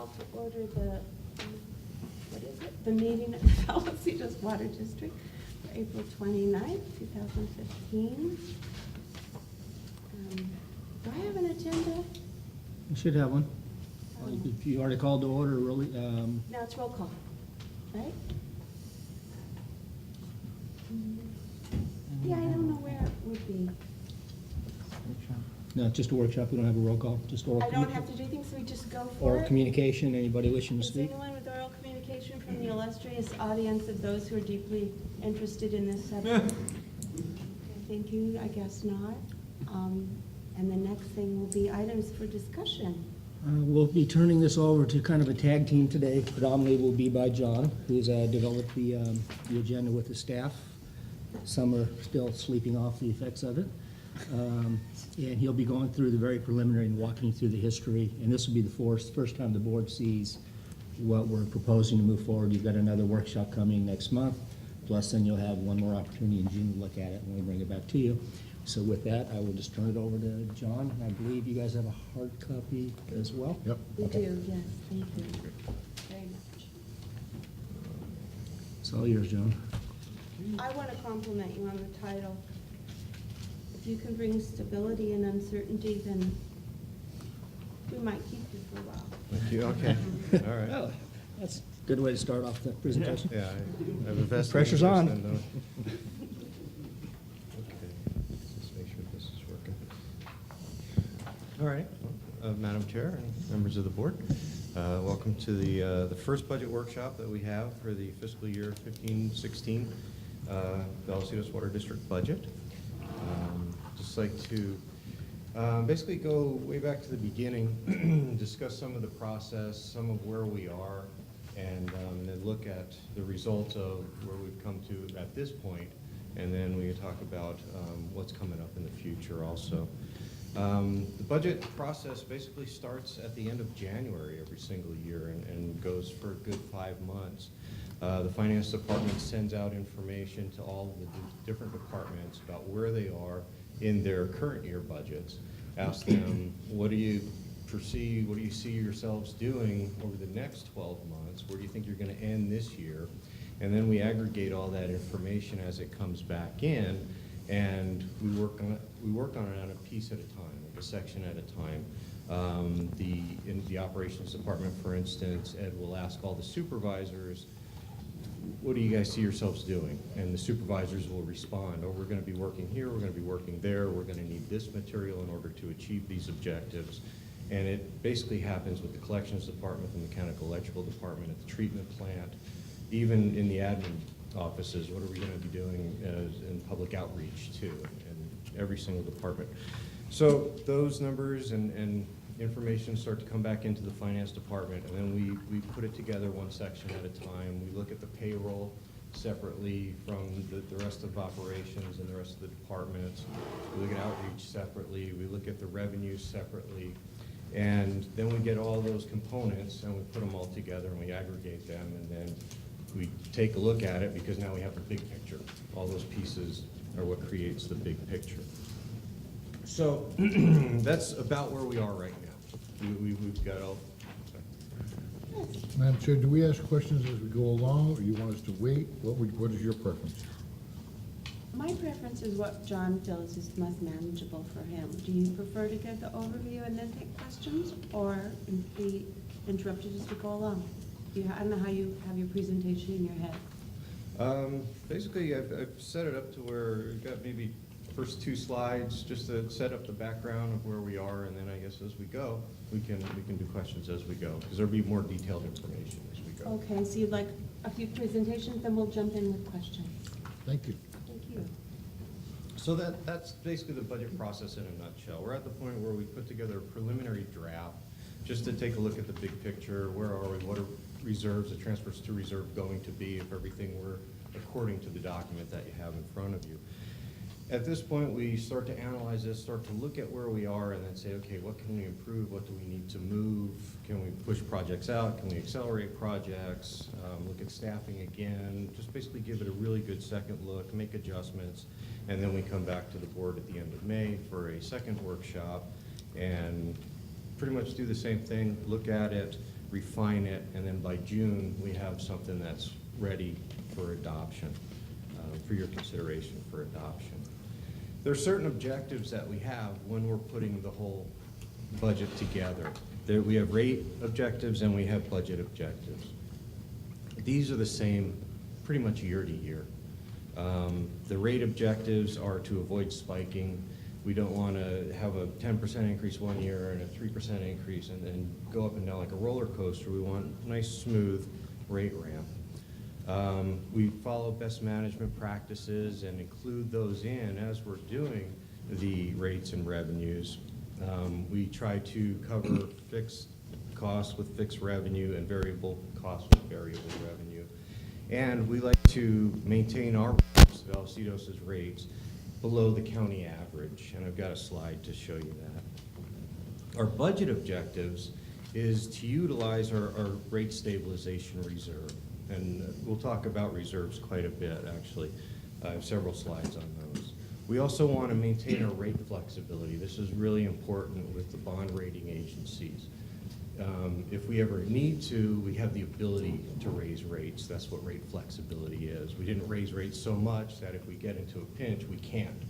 call to order the meeting of the Vallecitos Water District for April 29th, 2015. Do I have an agenda? You should have one. If you already called to order, really, Now it's roll call, right? Yeah, I don't know where it would be. no, just a workshop, we don't have a roll call, just oral. I don't have to do things, so we just go for Oral it? communication, anybody wishing to Is speak? anyone with oral communication from the illustrious audience of those who are deeply interested in this subject? Okay, thank you, I guess not. And the next thing will be items for discussion. We'll be turning this over to kind of a tag team today, predominantly will be by John, who's developed the agenda with the staff. Some are still sleeping off the effects of it. And he'll be going through the very preliminary and walking through the history, and this will be the first time the board sees what we're proposing to move forward. You've got another workshop coming next month, plus then you'll have one more opportunity in June to look at it when we bring it back to you. So with that, I will just turn it over to John. I believe you guys have a hard copy as well? Yep. We do, yes, thank you very much. It's all yours, John. I want to compliment you on the title. If you can bring stability and uncertainty, then we might keep you for a while. Thank you, okay, all right. Well, that's a good way to start off the presentation. Yeah, I have a vested Pressure's interest on. in, okay, let's just make sure this is working. All right, Madam Chair and members of the board, welcome to the first budget workshop that we have for the fiscal year 15-16 Vallecitos Water District budget. Just like to basically go way back to the beginning, discuss some of the process, some of where we are, and then look at the results of where we've come to at this point, and then we can talk about what's coming up in the future also. The budget process basically starts at the end of January every single year and goes for a good 5 months. The finance department sends out information to all of the different departments about where they are in their current year budgets. Ask them, what do you foresee, what do you see yourselves doing over the next 12 months? Where do you think you're going to end this year? And then we aggregate all that information as it comes back in, and we work on it on a piece at a time, like a section at a time. In the operations department, for instance, Ed will ask all the supervisors, what do you guys see yourselves doing? And the supervisors will respond, oh, we're going to be working here, we're going to be working there, we're going to need this material in order to achieve these objectives. And it basically happens with the collections department, the mechanical electrical department, at the treatment plant, even in the admin offices, what are we going to be doing in public outreach too, in every single department. So those numbers and information start to come back into the finance department, and then we put it together one section at a time. We look at the payroll separately from the rest of operations and the rest of the departments. We look at outreach separately. We look at the revenues separately. And then we get all those components and we put them all together and we aggregate them, and then we take a look at it because now we have the big picture. All those pieces are what creates the big picture. So that's about where we are right now. We've got all. Madam Chair, do we ask questions as we go along, or you want us to wait? What is your preference? My preference is what John feels is most manageable for him. Do you prefer to give the overview and then take questions, or be interrupted as we go along? I don't know how you have your presentation in your head. Basically, I've set it up to where we've got maybe first 2 slides just to set up the background of where we are, and then I guess as we go, we can do questions as we go, because there'll be more detailed information as we go. Okay, so you'd like a few presentations, then we'll jump in with questions. Thank you. Thank you. So that's basically the budget process in a nutshell. We're at the point where we put together a preliminary draft just to take a look at the big picture. Where are we? What are reserves, the transfers to reserve going to be if everything were according to the document that you have in front of you? At this point, we start to analyze this, start to look at where we are, and then say, okay, what can we improve? What do we need to move? Can we push projects out? Can we accelerate projects? Look at staffing again, just basically give it a really good second look, make adjustments, and then we come back to the board at the end of May for a second workshop and pretty much do the same thing, look at it, refine it, and then by June, we have something that's ready for adoption, for your consideration for adoption. There are certain objectives that we have when we're putting the whole budget together. We have rate objectives and we have budget objectives. These are the same pretty much year to year. The rate objectives are to avoid spiking. We don't want to have a 10% increase one year and a 3% increase and then go up and down like a roller coaster. We want nice, smooth rate ramp. We follow best management practices and include those in as we're doing the rates and revenues. We try to cover fixed costs with fixed revenue and variable costs with variable revenue. And we like to maintain our rates, Vallecitos' rates, below the county average. And I've got a slide to show you that. Our budget objectives is to utilize our rate stabilization reserve. And we'll talk about reserves quite a bit, actually. I have several slides on those. We also want to maintain our rate flexibility. This is really important with the bond rating agencies. If we ever need to, we have the ability to raise rates. That's what rate flexibility is. We didn't raise rates so much that if we get into a pinch, we can't.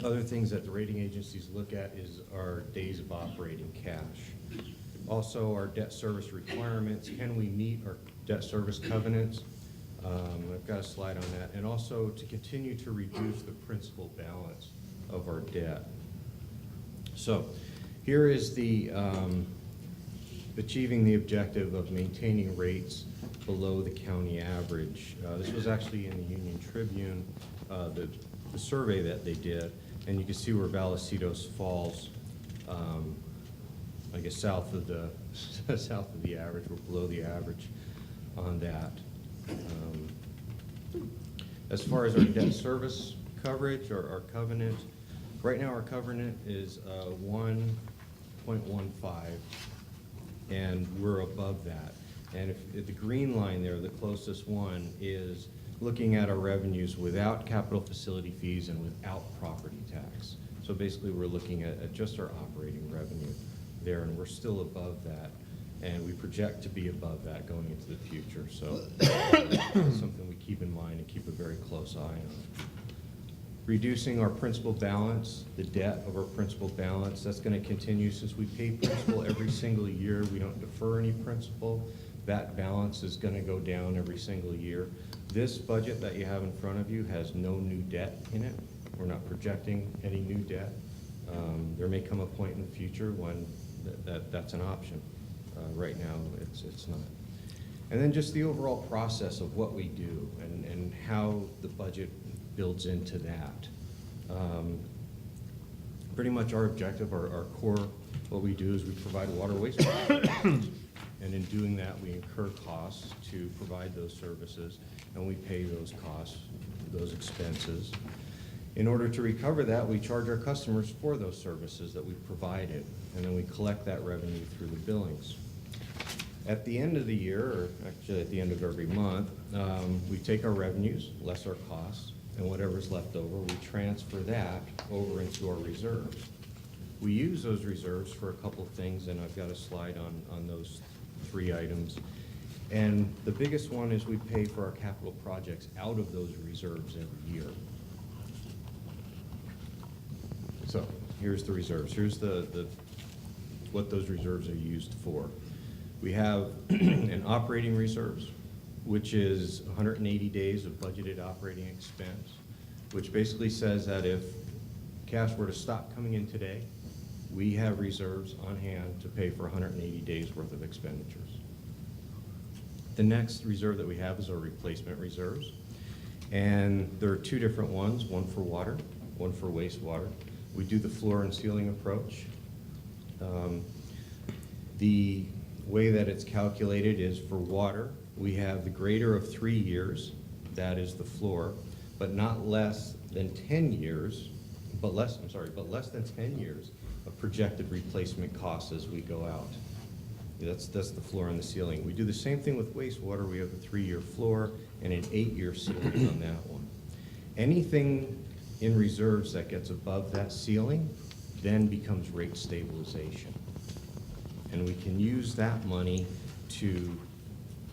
Other things that the rating agencies look at is our days of operating cash. Also, our debt service requirements. Can we meet our debt service covenants? I've got a slide on that. And also to continue to reduce the principal balance of our debt. So here is the achieving the objective of maintaining rates below the county average. This was actually in the Union Tribune, the survey that they did, and you can see where Vallecitos falls. I guess south of the south of the average, we're below the average on that. As far as our debt service coverage or our covenant, right now our covenant is 1.15, and we're above that. And if the green line there, the closest one, is looking at our revenues without capital facility fees and without property tax. So basically, we're looking at just our operating revenue there, and we're still above that. And we project to be above that going into the future. So that's something we keep in mind and keep a very close eye on. Reducing our principal balance, the debt of our principal balance, that's going to continue since we pay principal every single year. We don't defer any principal. That balance is going to go down every single year. This budget that you have in front of you has no new debt in it. We're not projecting any new debt. There may come a point in the future when that's an option. Right now, it's not. And then just the overall process of what we do and how the budget builds into that. Pretty much our objective, our core, what we do is we provide water wastewater. And in doing that, we incur costs to provide those services, and we pay those costs, those expenses. In order to recover that, we charge our customers for those services that we've provided, and then we collect that revenue through the billings. At the end of the year, or actually at the end of every month, we take our revenues, less our costs, and whatever's left over, we transfer that over into our reserves. We use those reserves for a couple of things, and I've got a slide on those three items. And the biggest one is we pay for our capital projects out of those reserves every year. So here's the reserves. Here's what those reserves are used for. We have an operating reserves, which is 180 days of budgeted operating expense, which basically says that if cash were to stop coming in today, we have reserves on hand to pay for 180 days worth of expenditures. The next reserve that we have is our replacement reserves. And there are two different ones, one for water, one for wastewater. We do the floor and ceiling approach. The way that it's calculated is for water, we have the greater of 3 years, that is the floor, but not less than 10 years, but less than 10 years of projected replacement costs as we go out. That's the floor and the ceiling. We do the same thing with wastewater. We have a 3-year floor and an 8-year ceiling on that one. Anything in reserves that gets above that ceiling then becomes rate stabilization. And we can use that money to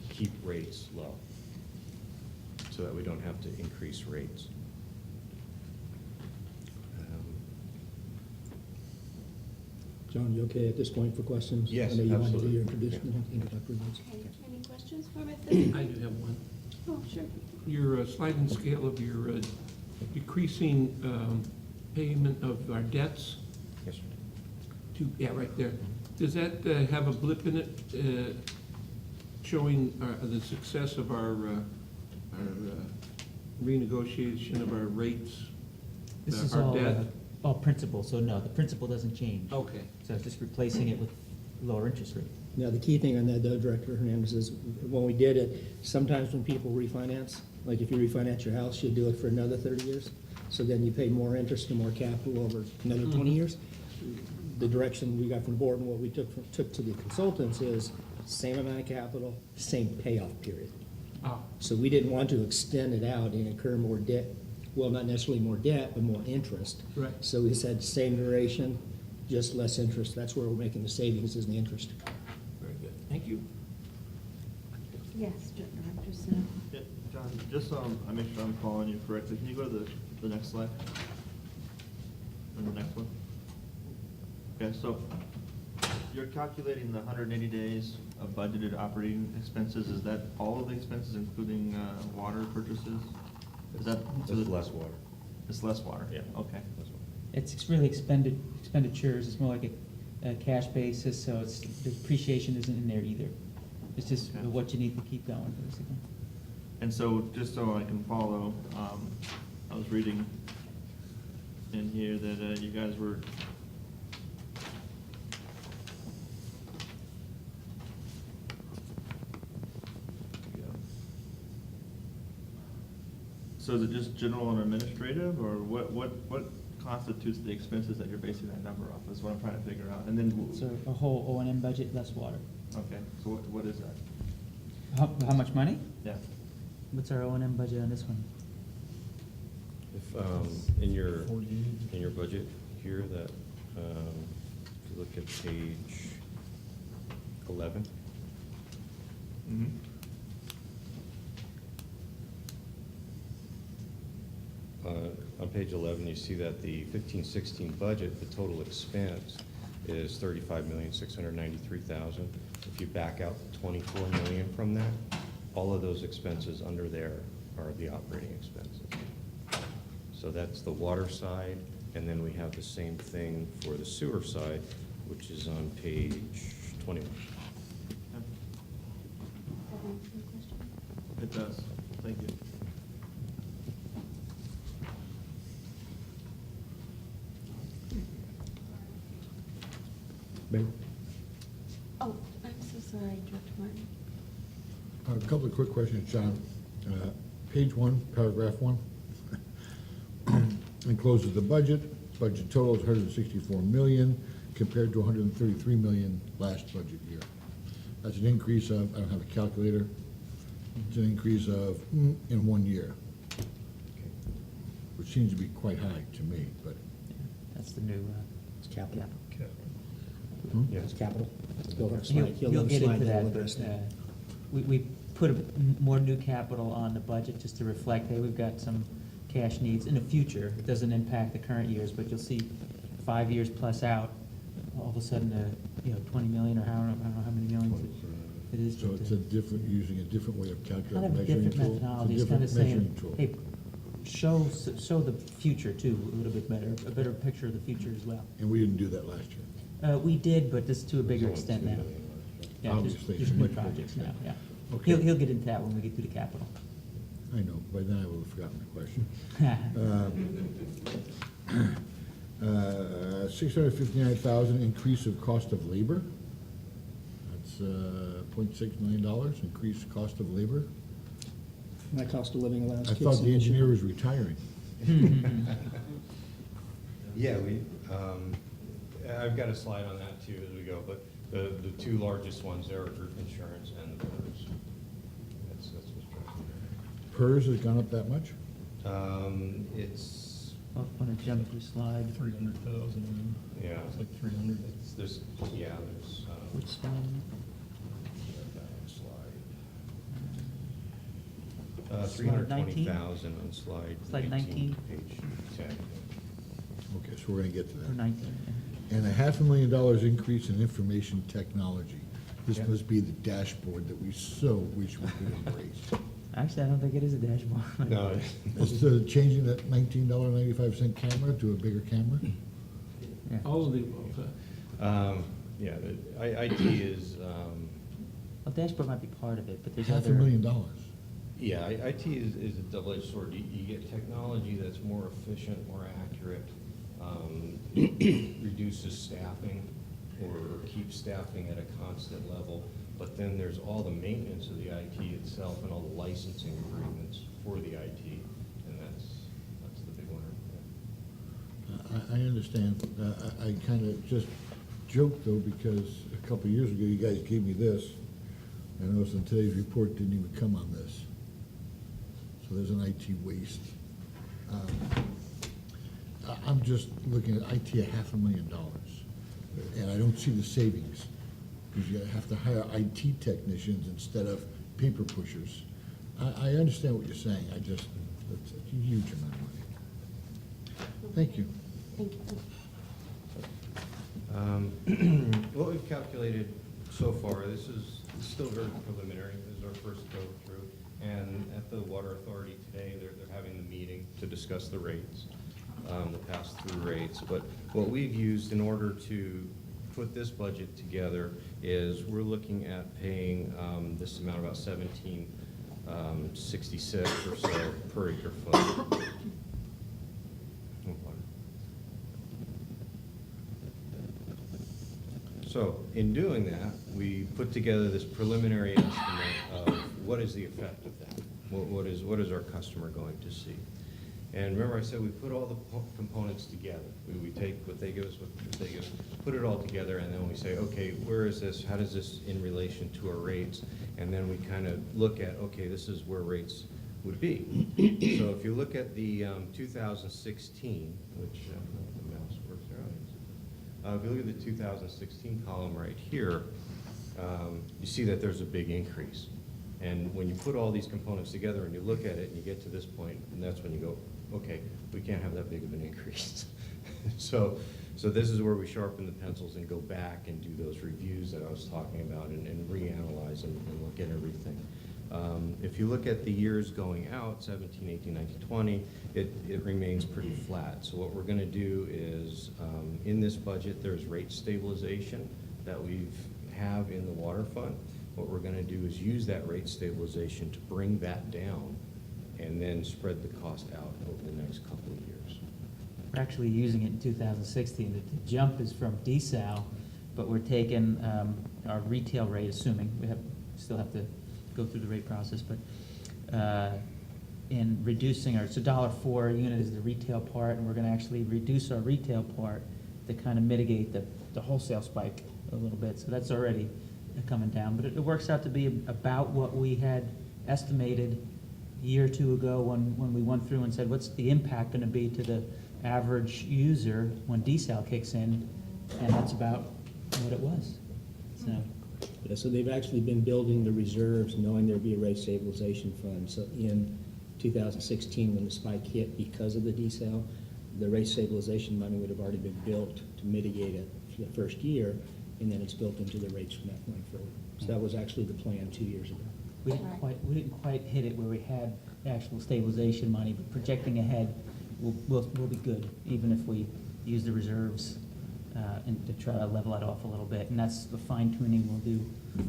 keep rates low, so that we don't have to increase rates. John, you okay at this point for questions? Yes, I know you wanted to do absolutely. your introductory notes. Okay, any questions for Mr.? I do have one. Oh, sure. Your sliding scale of your decreasing payment of our debts Yes, sir. to, yeah, right there. Does that have a blip in it showing the success of our renegotiation of our rates? This is our all, debt? all principal, so no, the principal doesn't change. Okay. So it's just replacing it with lower interest rate. Now, the key thing on that, though, Director Hernandez, is when we did it, sometimes when people refinance, like if you refinance your house, you do it for another 30 years. So then you pay more interest and more capital over another 20 years. The direction we got from the board and what we took to the consultants is same amount of capital, same payoff period. Ah, So we didn't want to extend it out and incur more debt, well, not necessarily more debt, but more interest. Right. So we said same duration, just less interest. That's where we're making the savings, is the interest. very good. Thank you. Yes, Director Snow. Yeah, John, just so I make sure I'm following you correctly, can you go to the next slide? And the next one? Okay, so you're calculating the 180 days of budgeted operating expenses. Is that all of the expenses, including water purchases? Is that? so It's that- less water. It's less water? Yeah. Okay. Less water. It's really expenditures, it's more like a cash basis, so it's, the depreciation isn't in there either. It's just Okay. what you need to keep going, basically. And so, just so I can follow, I was reading in here that you guys were so is it just general and administrative, or what constitutes the expenses that you're basing that number off, is what I'm trying to figure out, and then, So a whole O&M budget, less water. okay, so what is that? How much money? Yeah. What's our O&M budget on this one? If, in your budget here, that, if you look at page 11, Mm-hmm. on page 11, you see that the 15-16 budget, the total expense is $35,693,000. If you back out the $24 million from that, all of those expenses under there are the operating expenses. So that's the water side, and then we have the same thing for the sewer side, which is on page 21. Does that answer your question? It does, thank you. Ben? Oh, I'm so sorry, Director Martin. A couple of quick questions, John. Page 1, paragraph 1. Encloses the budget. Budget total is 164 million compared to 133 million last budget year. That's an increase of, I don't have a calculator, it's an increase of, in 1 year, which seems to be quite high to me, but, Yeah, that's the new, It's capital. Yeah. It's capital. He'll have a You'll slide. He'll you'll have a get slide into that'll that, address but that. we put more new capital on the budget just to reflect, hey, we've got some cash needs in the future. It doesn't impact the current years, but you'll see 5 years plus out, all of a sudden, 20 million or I don't know how many millions it is. so but, it's a different, using a different way of kind calculating, of a measuring different tool. methodology, It's it's a kind of different measuring saying, tool. hey, show the future too, a little bit better, a better picture of the future as well. And we didn't do that last year. We did, but this to a bigger There's only extent $2 now. million left. Yeah, Obviously, just it's new much bigger projects now, extent. yeah. Okay. He'll get into that when we get through the capital. I know, by then I will have forgotten the question. 659,000 increase of cost of labor. That's $0.6 million, increased cost of labor. My cost of living allowance I kicks thought in the this year. engineer was retiring. Yeah, I've got a slide on that too as we go, but the two largest ones there are group insurance and the PERS. That's what's driving PERS has gone up that much? it. It's, I'll want to jump to slide. 300,000. yeah. It's like 300. There's, Which one? $320,000 19? on slide Slide 19? Page 10. Okay, so we're gonna get to Or that. 19? And $500,000 increase in information technology. This Yeah. must be the dashboard that we so wish we could embrace. Actually, I don't think it is a dashboard. No, It's the changing that $19.95 camera to a bigger camera? Yeah. All of the above, huh? yeah, IT is, Well, dashboard might be part of it, but there's Half other. $500,000. yeah, IT is a double-edged sword. You get technology that's more efficient, more accurate, reduces staffing or keeps staffing at a constant level. But then there's all the maintenance of the IT itself and all the licensing agreements for the IT, and that's the big one. I understand. I kind of just joked though, because a couple of years ago, you guys gave me this. I noticed in today's report didn't even come on this. So there's an IT waste. I'm just looking at IT at $500,000, and I don't see the savings, because you have to hire IT technicians instead of paper pushers. I understand what you're saying, it's a huge amount of money. Thank you. Thank you. What we've calculated so far, this is still very preliminary, this is our first go through. And at the Water Authority today, they're having the meeting to discuss the rates, the pass-through rates. But what we've used in order to put this budget together is we're looking at paying this amount, about $17.66 or so per acre foot. So in doing that, we put together this preliminary estimate of what is the effect of that? What is our customer going to see? And remember I said we put all the components together. We take what they give us, what they give us, put it all together, and then we say, okay, where is this? How does this in relation to our rates? And then we kind of look at, okay, this is where rates would be. So if you look at the 2016, which, I don't know if the mouse works there. If you look at the 2016 column right here, you see that there's a big increase. And when you put all these components together and you look at it and you get to this point, and that's when you go, okay, we can't have that big of an increase. So this is where we sharpen the pencils and go back and do those reviews that I was talking about and reanalyze and look at everything. If you look at the years going out, 17, 18, 19, 20, it remains pretty flat. So what we're going to do is, in this budget, there's rate stabilization that we have in the water fund. What we're going to do is use that rate stabilization to bring that down and then spread the cost out over the next couple of years. We're actually using it in 2016. The jump is from desal, but we're taking our retail rate, assuming we still have to go through the rate process, but in reducing our, so $1.04 a unit is the retail part, and we're going to actually reduce our retail part to kind of mitigate the wholesale spike a little bit. So that's already coming down, but it works out to be about what we had estimated a year or two ago when we went through and said, what's the impact going to be to the average user when desal kicks in, and that's about what it was. So. Yeah, so they've actually been building the reserves, knowing there'd be a rate stabilization fund. So in 2016, when the spike hit because of the desal, the rate stabilization money would have already been built to mitigate it for the first year, and then it's built into the rates from that point forward. So that was actually the plan 2 years ago. We didn't quite hit it where we had actual stabilization money, but projecting ahead, we'll be good, even if we use the reserves and to try to level it off a little bit. And that's the fine tuning we'll do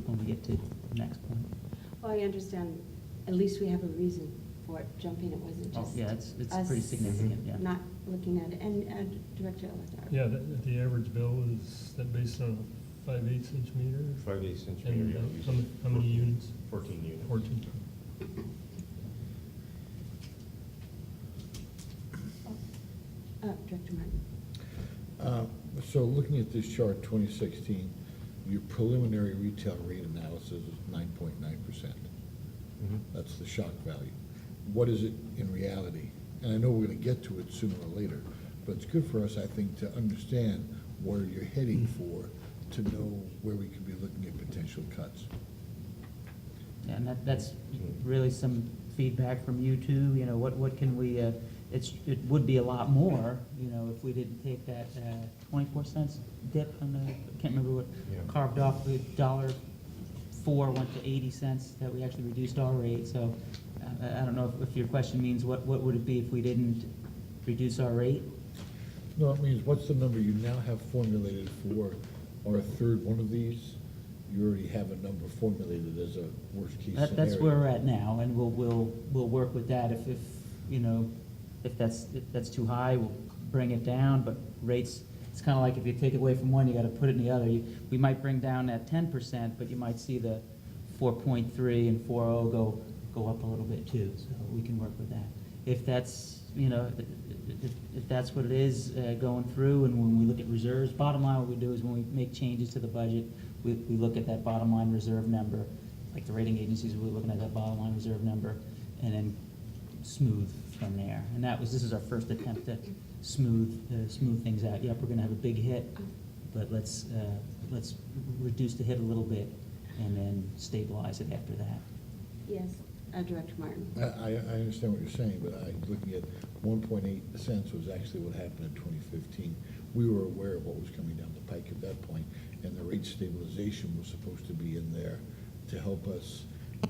when we get to the next point. Well, I understand, at least we have a reason for it jumping, it wasn't Oh, just. yeah, it's us pretty significant, yeah. Not looking at it, and Director Alatar. Yeah, the average bill is that based on a 5/8 inch meter? 5/8 inch And meter. how many units? 14 units. 14. Director Martin. So looking at this chart, 2016, your preliminary retail rate analysis is 9.9%. Mhm. That's the shock value. What is it in reality? And I know we're going to get to it sooner or later, but it's good for us, I think, to understand where you're heading for to know where we could be looking at potential cuts. Yeah, and that's really some feedback from you too, you know, what can we, it would be a lot more, you know, if we didn't take that 24 cents dip on the, I can't remember what, Yeah. carved off the $1.04 went to 80 cents, that we actually reduced our rate, so I don't know if your question means what would it be if we didn't reduce our rate? No, it means, what's the number you now have formulated for our third one of these? You already have a number formulated as a worst-case scenario. That's where we're at now, and we'll work with that. If you know, if that's too high, we'll bring it down, but rates, it's kind of like if you take away from one, you got to put it in the other. We might bring down that 10%, but you might see the 4.3 and 4.0 go up a little bit too, so we can work with that. If that's, you know, if that's what it is going through, and when we look at reserves, bottom line, what we do is when we make changes to the budget, we look at that bottom line reserve number, like the rating agencies, we're looking at that bottom line reserve number, and then smooth from there. And this is our first attempt to smooth things out. Yep, we're gonna have a big hit, but let's reduce the hit a little bit, and then stabilize it after that. Yes, Director Martin. I understand what you're saying, but looking at 1.8 cents was actually what happened in 2015. We were aware of what was coming down the pike at that point, and the rate stabilization was supposed to be in there to help us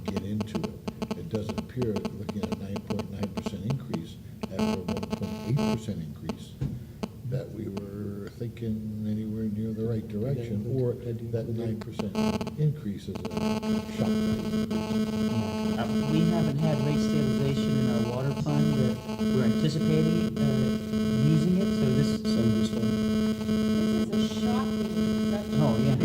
get into it. It doesn't appear, looking at a 9.9% increase after a 1.8% increase, that we were thinking anywhere near the right direction, or that 9% increase is a shock value. We haven't had rate stabilization in our water fund. We're anticipating using it, so this. Some just fund. This is a shocking budget. Oh, yeah.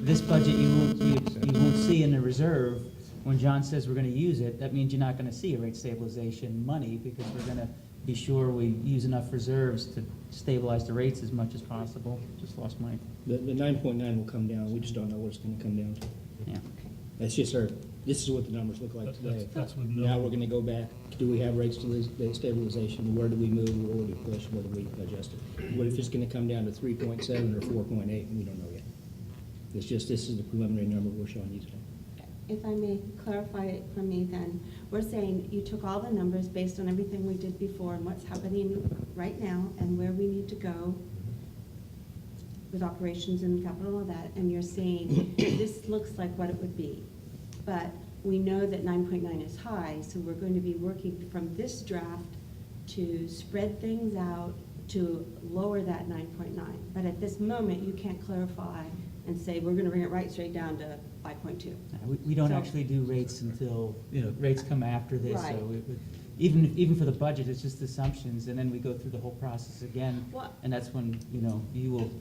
This budget, you won't see in the reserve, when John says we're gonna use it, that means you're not gonna see a rate stabilization money, because we're gonna be sure we use enough reserves to stabilize the rates as much as possible. Just lost my, The 9.9 will come down, we just don't know what it's gonna come down to. yeah. That's just this is what the numbers look like today. That's with no. Now we're gonna go back, do we have rates to stabilization, where do we move, where do we push, where do we adjust it? What if it's gonna come down to 3.7 or 4.8, we don't know yet. It's just, this is the preliminary number we're showing you today. If I may clarify it for me then, we're saying you took all the numbers based on everything we did before and what's happening right now and where we need to go with operations and capital and all that, and you're saying this looks like what it would be. But we know that 9.9 is high, so we're going to be working from this draft to spread things out to lower that 9.9. But at this moment, you can't clarify and say, we're gonna bring it right straight down to 5.2. We don't So- actually do rates until, you know, rates come after this, so Right. even for the budget, it's just assumptions, and then we go through the whole process again, Well- and that's when, you know, you will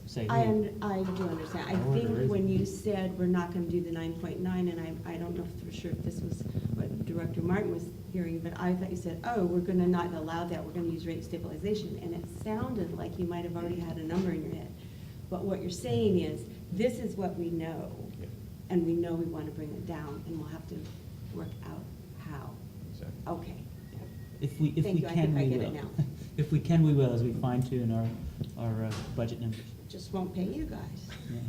say, I hey, do understand. I Or there think isn't. when you said we're not gonna do the 9.9, and I don't know for sure if this was what Director Martin was hearing, but I thought you said, oh, we're gonna not allow that, we're gonna use rate stabilization, and it sounded like you might have already had a number in your head. But what you're saying is, this is what we know, and we know we wanna bring it down, and we'll have to work out how. Exactly. Okay. if we Thank you. I can, think I we get it will. now. If we can, we will, as we fine tune our budget numbers. Just won't pay you guys. Yeah.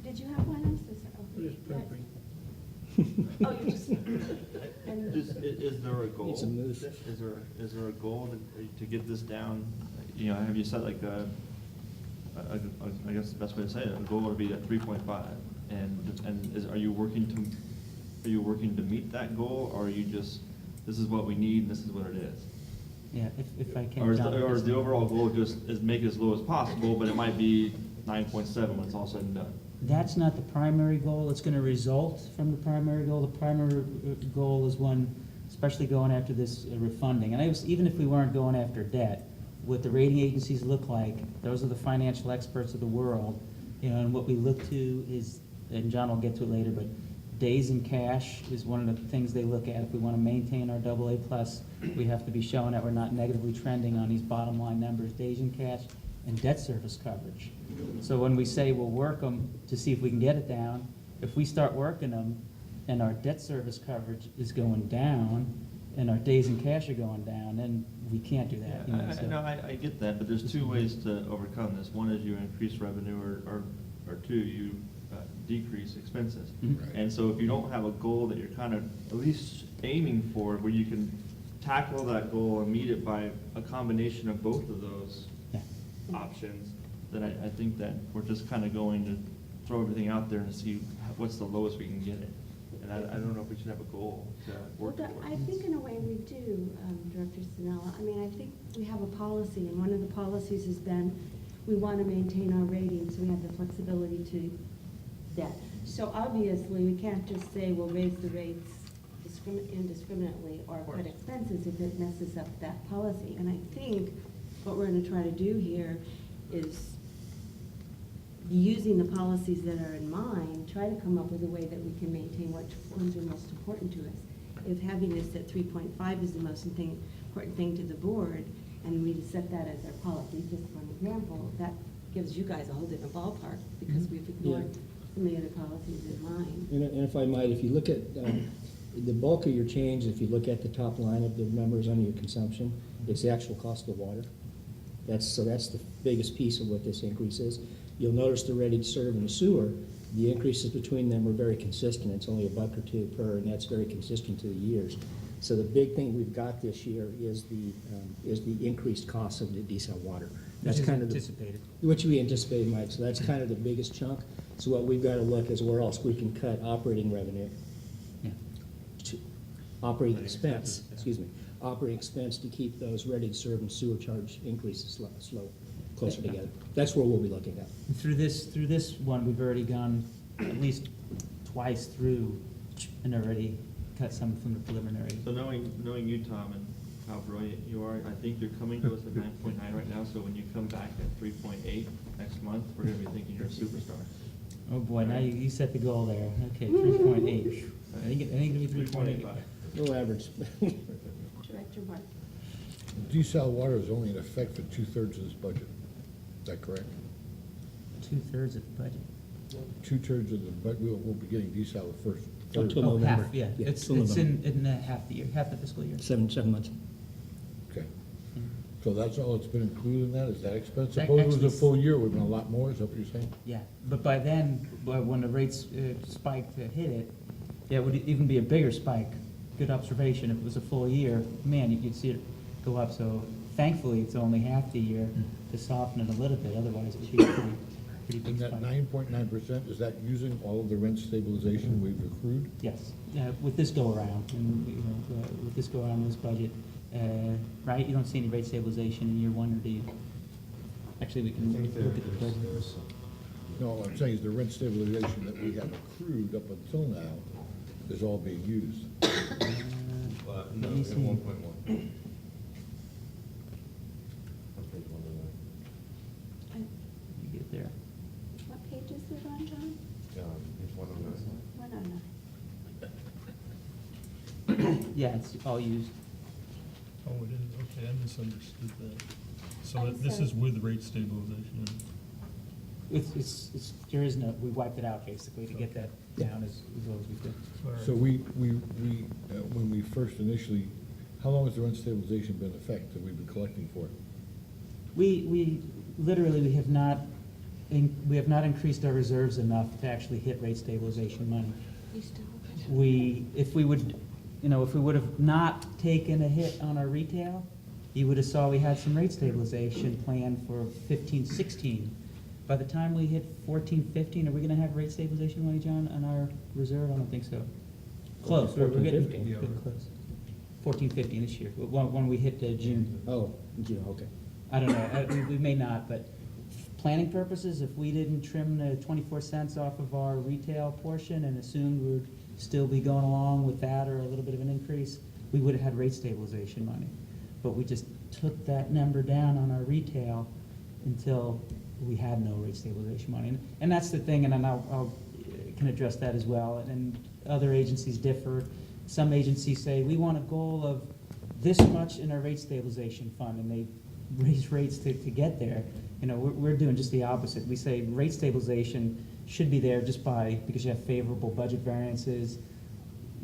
Did you have one else? Just prepping. Oh, you just. and- Is there a goal? It's a move. Is there a goal to get this down? You know, have you set like I guess the best way to say it, a goal would be at 3.5, and are you working to meet that goal, or are you just, this is what we need and this is what it is? Yeah, if I can. Or is John, or is the overall goal just make it as low as possible, but it might be 9.7 when it's all said and done? That's not the primary goal, it's gonna result from the primary goal. The primary goal is one, especially going after this refunding. And even if we weren't going after debt, what the rating agencies look like, those are the financial experts of the world, you know, and what we look to is, and John will get to it later, but days in cash is one of the things they look at. If we wanna maintain our AA+, we have to be showing that we're not negatively trending on these bottom line numbers, days in cash and debt service coverage. So when we say we'll work them to see if we can get it down, if we start working them and our debt service coverage is going down, and our days in cash are going down, then we can't do that, you know, so. No, I get that, but there's two ways to overcome this. One is you increase revenue, or two, you decrease expenses. Mhm. Right. And so if you don't have a goal that you're kind of at least aiming for, where you can tackle that goal and meet it by a combination of both of those Yeah. options, then I think that we're just kind of going to throw everything out there and see what's the lowest we can get it. And I don't know if we should have a goal to Well, work that- towards. I think in a way we do, Director Sinella. I mean, I think we have a policy, and one of the policies has been, we want to maintain our ratings, so we have the flexibility to that. So obviously, we can't just say we'll raise the rates indiscriminately or cut expenses if it messes up that policy. And I think what we're going to try to do here is, using the policies that are in mind, try to come up with a way that we can maintain what ones are most important to us. If having this at 3.5 is the most important thing to the board, and we set that as our policy, just one example, that gives you guys a whole different ballpark, because we've ignored some of the other policies in mind. And if I might, if you look at the bulk of your change, if you look at the top line of the numbers under your consumption, it's the actual cost of water. So that's the biggest piece of what this increase is. You'll notice the ready to serve and the sewer, the increases between them are very consistent. It's only $1 or $2 per, and that's very consistent to the years. So the big thing we've got this year is the increased cost of the diesel water. That's Which is kind of anticipated. Which we anticipated, Mike, so that's kind of the biggest chunk. So what we've got to look is where else we can cut operating revenue, Yeah. operating expense to keep those ready to serve and sewer charge increases closer together. That's where we'll be looking at. And through this one, we've already gone at least twice through and already cut some from the preliminary. So knowing you, Tom, and how brilliant you are, I think you're coming to us at 9.9 right now, so when you come back at 3.8 next month, we're gonna be thinking you're a superstar. Oh, boy, now you set the goal there. Okay, 3.8. I think it'll be 3.8. 3.85. No average. Director Mark? Desal water is only in effect for 2/3 of this budget. Is that correct? 2/3 of the budget. 2/3 of the, but we'll be getting desal the first third. Until Oh, November. half, yeah. Yeah, It's till in November. half the year, half the fiscal year. 7 months. Okay. So that's all that's been included in that? Is that expense? That Suppose it was a actually- full year, it would've been a lot more, is that what you're saying? Yeah, but by then, when the rates spiked to hit it, yeah, it would even be a bigger spike. Good observation. If it was a full year, man, you'd see it go up. So thankfully, it's only half the year to soften it a little bit. Otherwise, it would be a pretty big And that spike. 9.9%, is that using all of the rent stabilization we've accrued? Yes, with this go around, and with this go around in this budget, right? You don't see any rate stabilization in year one, or do you? Actually, we can look at the budget. No, what I'm saying is the rent stabilization that we have accrued up until now is all being used. No, Let me see. 1.1. You get there. What page is it on, John? It's 109. 109. Yeah, it's all used. Oh, it is, okay, I misunderstood that. So I'm this sorry. is with rate stabilization. It's, there is no, we wiped it out basically to get that down as low as we could. So when we first initially, how long has the rent stabilization been in effect that we've been collecting for? We literally, we have not increased our reserves enough to actually hit rate stabilization money. You still have it? If we would have not taken a hit on our retail, you would have saw we had some rate stabilization planned for 15-16. By the time we hit 14-15, are we gonna have rate stabilization money, John, on our reserve? I don't think so. Close, we're getting 14-15. Yeah, good close. 14-15 this year, when we hit June. Oh, yeah, okay. I don't know, we may not, but planning purposes, if we didn't trim the 24 cents off of our retail portion and assumed we would still be going along with that or a little bit of an increase, we would have had rate stabilization money. But we just took that number down on our retail until we had no rate stabilization money. And that's the thing, and then I'll can address that as well. And other agencies differ. Some agencies say, we want a goal of this much in our rate stabilization fund, and they raise rates to get there. You know, we're doing just the opposite. We say rate stabilization should be there just because you have favorable budget variances.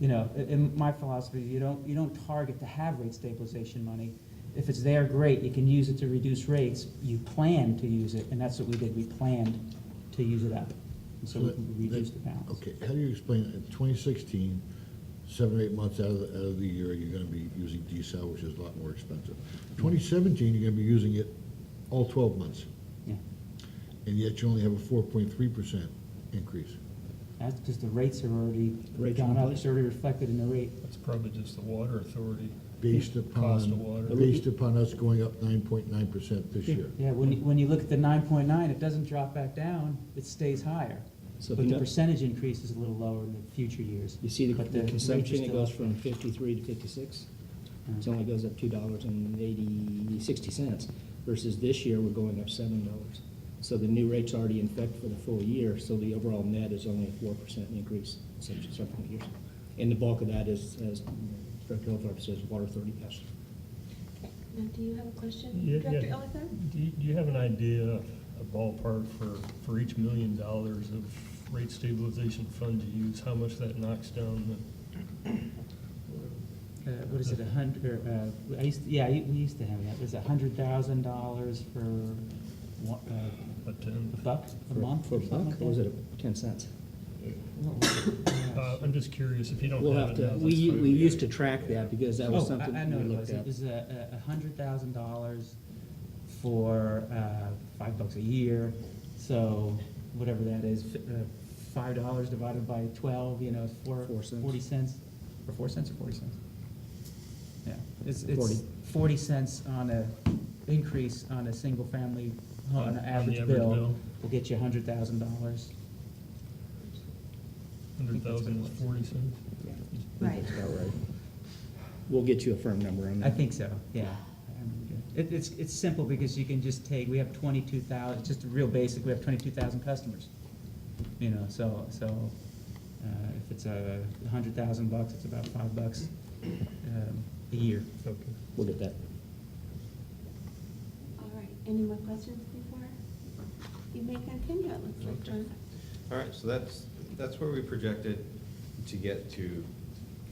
You know, in my philosophy, you don't target to have rate stabilization money. If it's there, great, you can use it to reduce rates. You plan to use it, and that's what we did. We planned to use it up. And so we reduced the balance. Okay, how do you explain, in 2016, 7 or 8 months out of the year, you're gonna be using diesel, which is a lot more expensive. 2017, you're gonna be using it all 12 months, Yeah, and yet you only have a 4.3% increase. that's because the rates are already Rates gone are in up, it's already reflected in the rate. That's probably just the water authority. Based Cost of water. upon us going up 9.9% this year. Yeah, when you look at the 9.9, it doesn't drop back down, it stays higher. So But the peanut- percentage increase is a little lower in the future years. You see But the rates are consumption, it still goes up. from 53 to 56. It only goes up $2.60 versus this year, we're going up $7. So the new rate's already in effect for the full year, so the overall net is only a 4% increase subsequent years. And the bulk of that is, as Director Elthorpe says, water authority passed. Now, do you have a question, Yeah, Director yeah. Ellicott? Do you have an idea, a ballpark for each $1 million of rate stabilization fund you use, how much that knocks down What is it, 100, we used to have that, it was $100,000 for one, the, a $10? buck a month For or a something buck, like or was that? it 10 cents? I'm just curious, if you don't We'll have have it to, now, that's we fine. used to track that because that was Oh, something I know we what it looked was. at. It was $100,000 for $5 a year. So whatever that is, $5 divided by 12, you know, it's 4 cents. 40 cents, or 4 cents or 40 cents? Yeah, it's 40. 40 cents on a increase on a single family, on an On the average average bill, bill. will get you $100,000. 100,000 is 40 cents? Yeah, Right. that's about right. We'll get you a firm number on that. I think so, yeah. I remember doing- It's simple because you can just take, we have 22,000, it's just real basic, we have 22,000 customers. You know, so if it's $100,000, it's about $5 a year. Okay. We'll get that. All right, any more questions before? You may continue, it looks like, John. All right, so that's where we projected to get to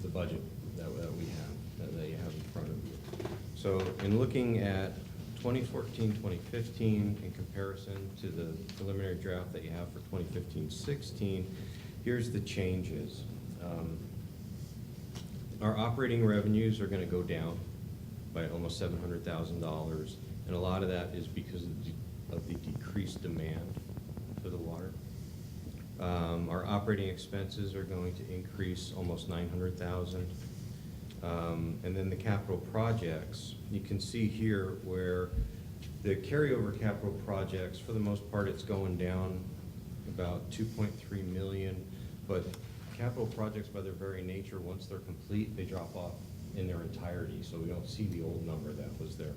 the budget that we have, that you have in front of you. So in looking at 2014, 2015, in comparison to the preliminary draft that you have for 2015-16, here's the changes. Our operating revenues are gonna go down by almost $700,000, and a lot of that is because of the decreased demand for the water. Our operating expenses are going to increase almost $900,000. And then the capital projects, you can see here where the carryover capital projects, for the most part, it's going down about 2.3 million, but capital projects by their very nature, once they're complete, they drop off in their entirety, so we don't see the old number that was there.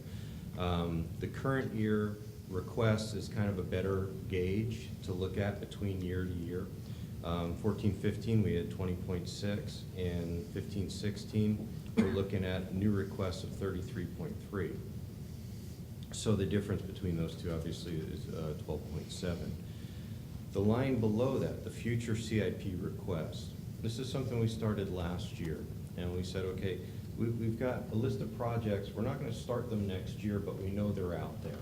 The current year request is kind of a better gauge to look at between year to year. 14-15, we had 20.6, and 15-16, we're looking at new requests of 33.3. So the difference between those two obviously is 12.7. The line below that, the future CIP request, this is something we started last year, and we said, okay, we've got a list of projects, we're not gonna start them next year, but we know they're out there.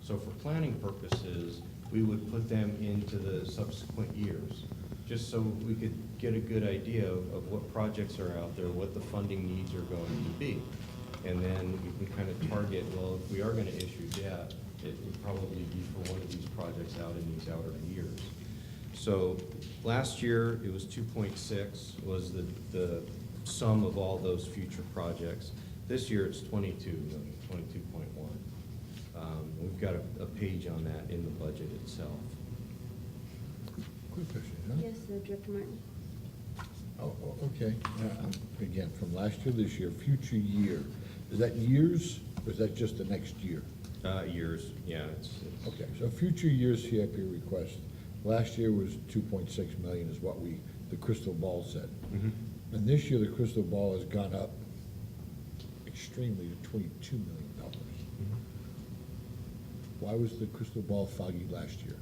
So for planning purposes, we would put them into the subsequent years, just so we could get a good idea of what projects are out there, what the funding needs are going to be. And then we can kind of target, well, if we are gonna issue debt, it would probably be for one of these projects out in these outer years. So last year, it was 2.6 was the sum of all those future projects. This year, it's 22 million, 22.1. We've got a page on that in the budget itself. Quick question, huh? Yes, Director Martin. Oh, okay. Again, from last year, this year, future year, is that years, or is that just the next year? Years, yeah, it's. Okay, so future years CIP request, last year was 2.6 million is what the crystal ball said. Mhm. And this year, the crystal ball has gone up extremely to $22 million. Why was the crystal ball foggy last year?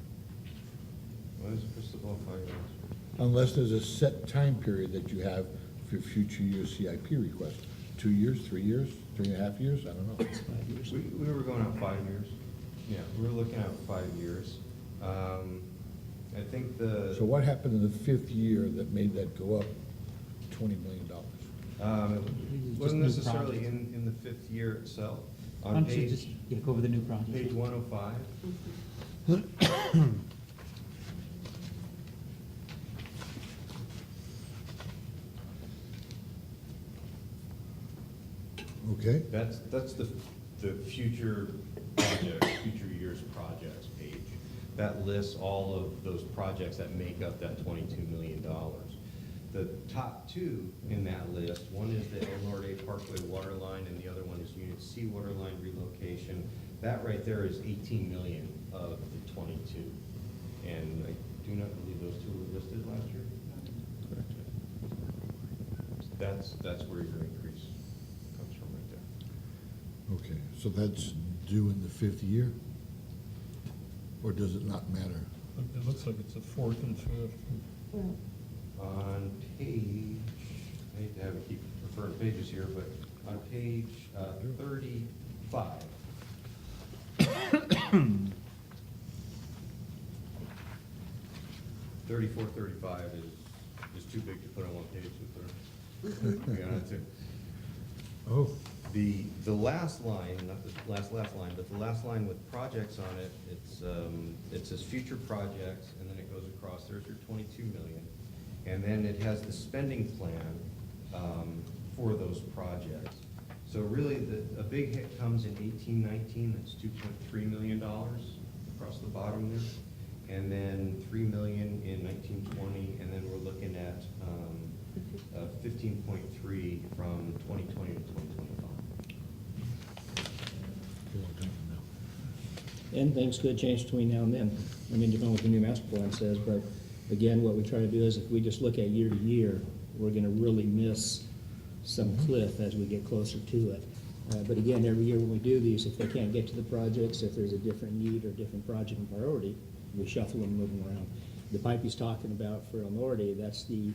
What is the crystal ball fire? Unless there's a set time period that you have for future year CIP request? 2 years, 3 years, 3.5 years? I don't know. It's 5 years. We were going out 5 years. Yeah, we were looking at 5 years. I think the. So what happened in the 5th year that made that go up $20 million? It wasn't new necessarily projects. in the 5th year itself. Why On don't you just, page, yeah, go over the new projects. page 105. Okay, That's the future projects, future years projects page. That lists all of those projects that make up that $22 million. The top two in that list, one is the El Norte Parkway water line, and the other one is Unit C water line relocation. That right there is 18 million of the 22. And I do not believe those two were listed last year. Correct. That's where your increase comes from right there. okay, so that's due in the 5th year? Or does it not matter? It looks like it's the 4th and 5th. Well, On page, I hate to have to keep referring to pages here, but on page 35. 34, 35 is too big to put on one page, so we got it too. Oh, The last line, not the last line, but the last line with projects on it, it says future projects, and then it goes across, there's your 22 million. And then it has the spending plan for those projects. So really, a big hit comes in 18-19, that's $2.3 million across the bottom there. And then 3 million in 19-20, and then we're looking at 15.3 from 2020 to 2025. a long time from now. And things could change between now and then. I mean, depending on what the new master plan says, but again, what we try to do is if we just look at year to year, we're gonna really miss some cliff as we get closer to it. But again, every year when we do these, if they can't get to the projects, if there's a different need or different project and priority, we shuffle them, move them around. The pipe he's talking about for El Norte, that's the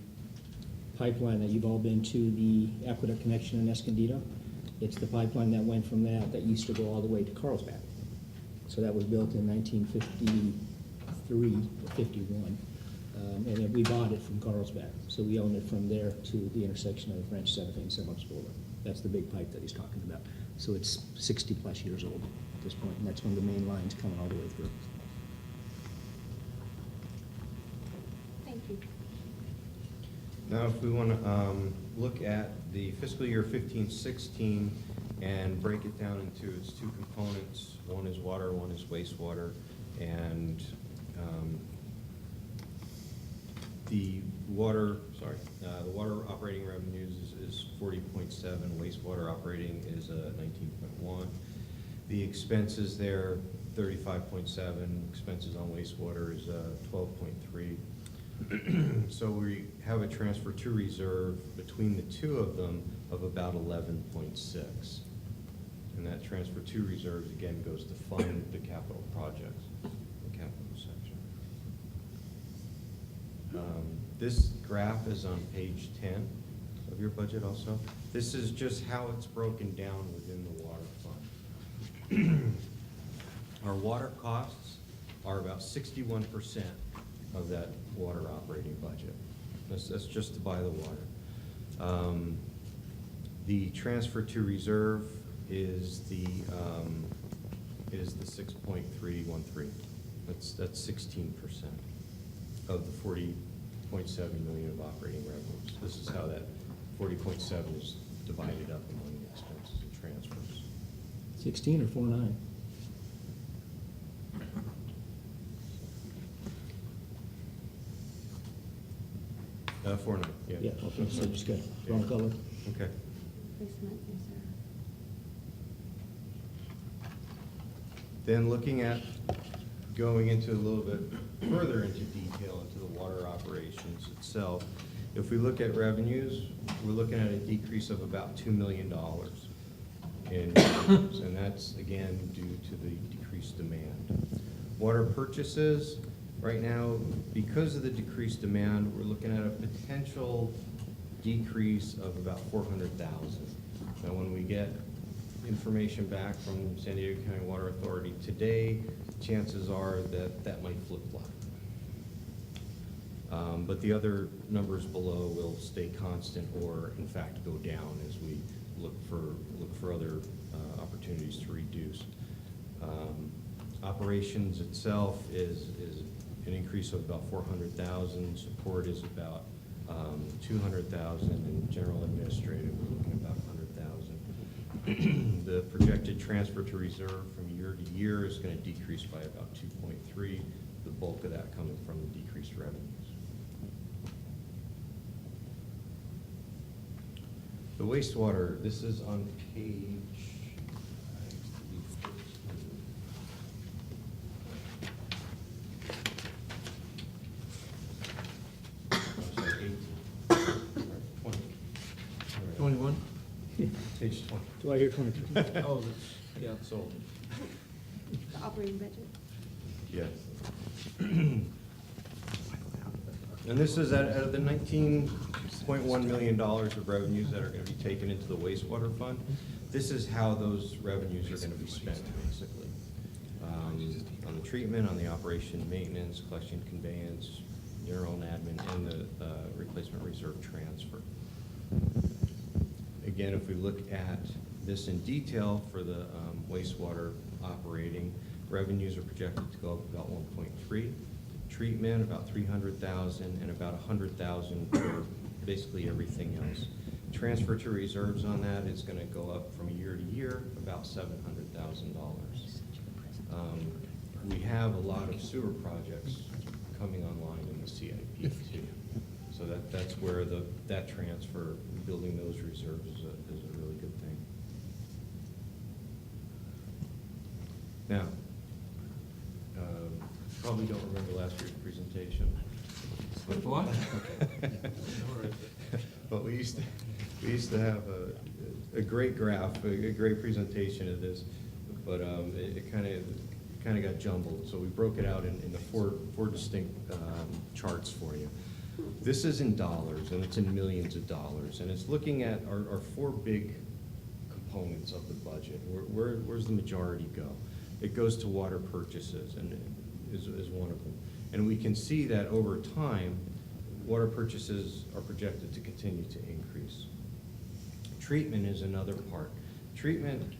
pipeline that you've all been to, the aqueduct connection in Escondido. It's the pipeline that went from that used to go all the way to Carlsbad. So that was built in 1953 or 51. And then we bought it from Carlsbad. So we own it from there to the intersection of French, Santa Fe, and San Marcos Boulevard. That's the big pipe that he's talking about. So it's 60-plus years old at this point, and that's when the main line's coming all the way through. thank you. Now, if we want to look at the fiscal year 15-16 and break it down into its two components, one is water, one is wastewater, and the water operating revenues is 40.7, wastewater operating is 19.1. The expenses there, 35.7, expenses on wastewater is 12.3. So we have a transfer to reserve between the two of them of about 11.6. And that transfer to reserves, again, goes to fund the capital projects, the capital section. This graph is on page 10 of your budget also. This is just how it's broken down within the water fund. Our water costs are about 61% of that water operating budget. That's just to buy the water. The transfer to reserve is the 6.313. That's 16% of the 40.7 million of operating revenues. This is how that 40.7 is divided up among the expenses and transfers. 16 or 49? $4.9, yeah. Yeah, okay, so just got wrong color. Okay. Placement, yes, sir. Then looking at, going into a little bit further into detail into the water operations itself, if we look at revenues, we're looking at a decrease of about $2 million in revenues, and that's again due to the decreased demand. Water purchases, right now, because of the decreased demand, we're looking at a potential decrease of about 400,000. Now, when we get information back from San Diego County Water Authority today, chances are that that might flip-flop. But the other numbers below will stay constant or in fact go down as we look for other opportunities to reduce. Operations itself is an increase of about 400,000. Support is about 200,000, and general administrative, we're looking at about 100,000. The projected transfer to reserve from year to year is going to decrease by about 2.3, the bulk of that coming from the decreased revenues. The wastewater, this is on page, I'm sorry, 18. Sorry, 20. 21? Page 20. Do I hear 22? Oh, yeah. Sold. The operating budget? Yes. And this is out of the $19.1 million of revenues that are going to be taken into the wastewater fund. This is how those revenues are going to be spent, basically. On the treatment, on the operation, maintenance, collection, conveyance, general and admin, and the replacement reserve transfer. Again, if we look at this in detail for the wastewater operating, revenues are projected to go up about 1.3. Treatment, about 300,000, and about 100,000 for basically everything else. Transfer to reserves on that is going to go up from year to year, about $700,000. We have a lot of sewer projects coming online in the CIP too. So that's where that transfer, building those reserves is a really good thing. Now, probably don't remember last year's presentation. What? But we used to have a great graph, a great presentation of this, but it kind of got jumbled. So we broke it out in the four distinct charts for you. This is in dollars, and it's in millions of dollars, and it's looking at our four big components of the budget. Where's the majority go? It goes to water purchases, and is one of them. And we can see that over time, water purchases are projected to continue to increase. Treatment is another part. Treatment,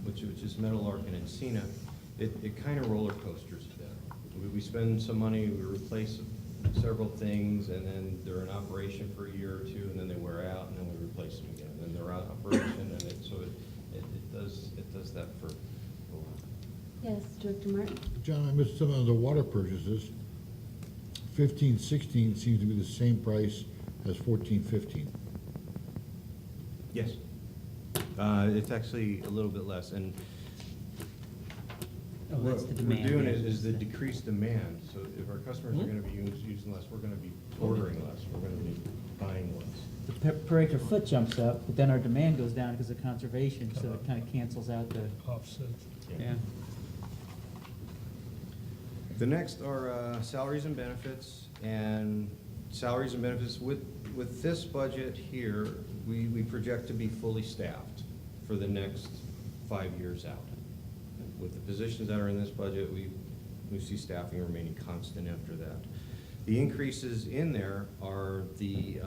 which is Meadowlark and Encina, it kind of roller coasters a bit. We spend some money, we replace several things, and then they're in operation for a year or two, and then they wear out, and then we replace them again. Then they're out of operation, and it does that for a while. Yes, Director Martin? John, I missed some of the water purchases. 15-16 seems to be the same price as 14-15. Yes. It's actually a little bit less, and Oh, that's the what demand. we're doing yeah. is the decreased demand. So if our customers are going to be using less, we're going to be ordering less, we're going to be buying less. The per acre foot jumps up, but then our demand goes down because of conservation, so it kind of cancels out the, Offset. yeah. The next are salaries and benefits, and salaries and benefits with this budget here, we project to be fully staffed for the next 5 years out. With the positions that are in this budget, we see staffing remaining constant after that. The increases in there are the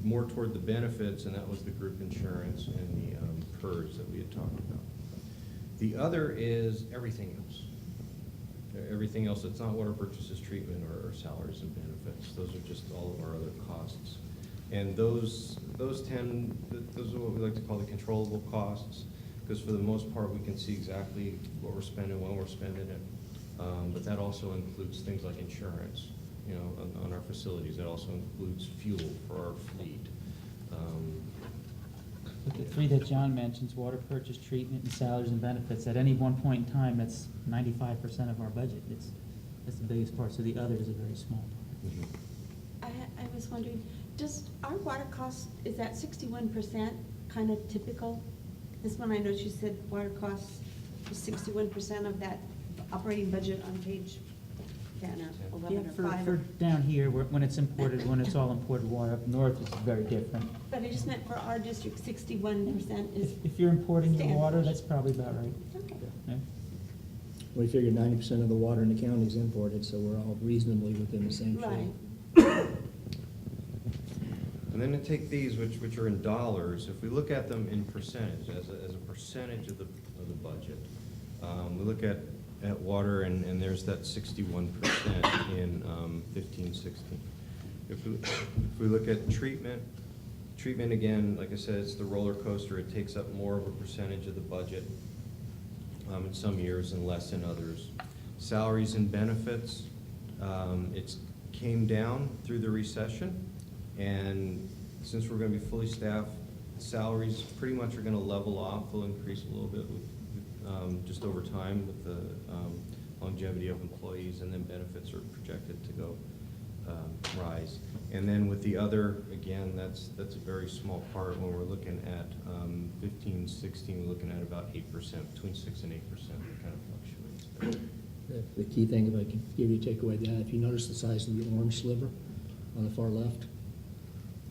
more toward the benefits, and that was the group insurance and the PERS that we had talked about. The other is everything else. Everything else that's not water purchases, treatment, or salaries and benefits. Those are just all of our other costs. And those are what we like to call the controllable costs, because for the most part, we can see exactly what we're spending, when we're spending it. But that also includes things like insurance, on our facilities. That also includes fuel for our fleet. But the three that John mentions, water purchase, treatment, and salaries and benefits, at any one point in time, that's 95% of our budget. That's the biggest part, so the other is a very small part. I was wondering, does our water cost, is that 61% kind of typical? This one, I know she said water costs was 61% of that operating budget on page 10 or Yeah, 11 or 5. for down here, when it's imported, when it's all imported water, up north it's very different. But I just meant for our district, 61% is, If you're importing your water, Standard. that's probably about right. okay. Yeah. We figure 90% of the water in the county is imported, so we're all reasonably within the same Right. shade. And then to take these, which are in dollars, if we look at them in percentage, as a percentage of the budget, we look at water, and there's that 61% in 15-16. If we look at treatment again, like I said, it's the roller coaster. It takes up more of a percentage of the budget in some years and less in others. Salaries and benefits, it's came down through the recession, and since we're going to be fully staffed, salaries pretty much are going to level off. They'll increase a little bit with just over time with the longevity of employees, and then benefits are projected to go rise. And then with the other, again, that's a very small part. When we're looking at 15-16, we're looking at about 8%, between 6 and 8%. It kind of fluctuates. The key thing, if I can give you a takeaway, that if you notice the size of the orange sliver on the far left,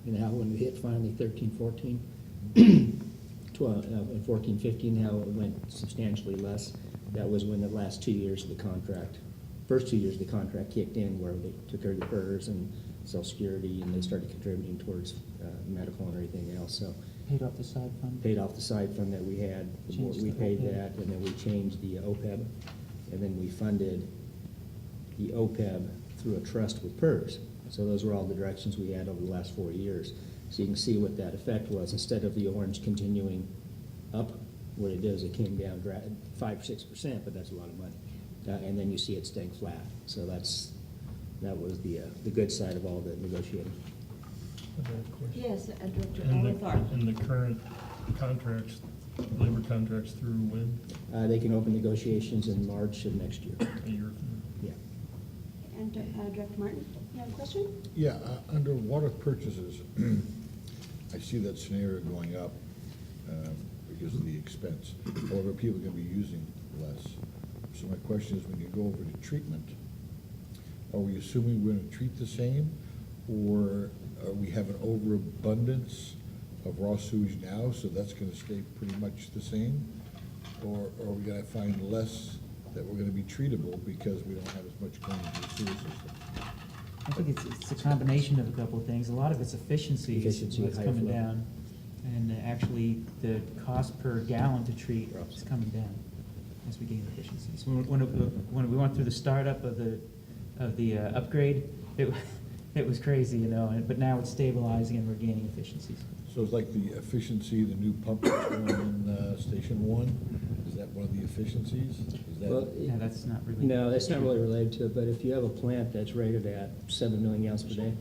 you know, how when we hit finally 13-14, 14-15, how it went substantially less. That was when the last 2 years of the contract, first 2 years of the contract kicked in, where they took care of the PERS and Social Security, and they started contributing towards medical and everything else. So Paid off the side fund. paid off the side fund that we had, the board, Changed we the paid OPEB. that, and then we changed the OPEB, and then we funded the OPEB through a trust with PERS. So those were all the directions we had over the last 4 years. So you can see what that effect was. Instead of the orange continuing up, what it does, it came down 5 or 6%, but that's a lot of money. And then you see it staying flat. So that was the good side of all the negotiating. I have a question. Yes, Director And Olathar. the current contracts, labor contracts through when? They can open negotiations in March of next year. A year from Yeah. And Director Martin, you have a question? Yeah, under water purchases, I see that scenario going up because of the expense. However, people are going to be using less. So my question is, when you go over to treatment, are we assuming we're going to treat the same? Or we have an overabundance of raw sewage now, so that's going to stay pretty much the same? Or are we going to find less that we're going to be treatable because we don't have as much going into the sewer system? I think it's a combination of a couple of things. A lot of it's efficiency is Efficiency, what's higher coming flow. down. And actually, the cost per gallon to treat is coming down as we gain efficiencies. When we went through the startup of the upgrade, it was crazy, you know, but now it's stabilizing and we're gaining efficiencies. So it's like the efficiency, the new pump that's going in Station 1, is that one of the efficiencies? Is that? Well, Yeah, that's not really. No, that's not really related to it, but if you have a plant that's rated at 7 million gallons per day,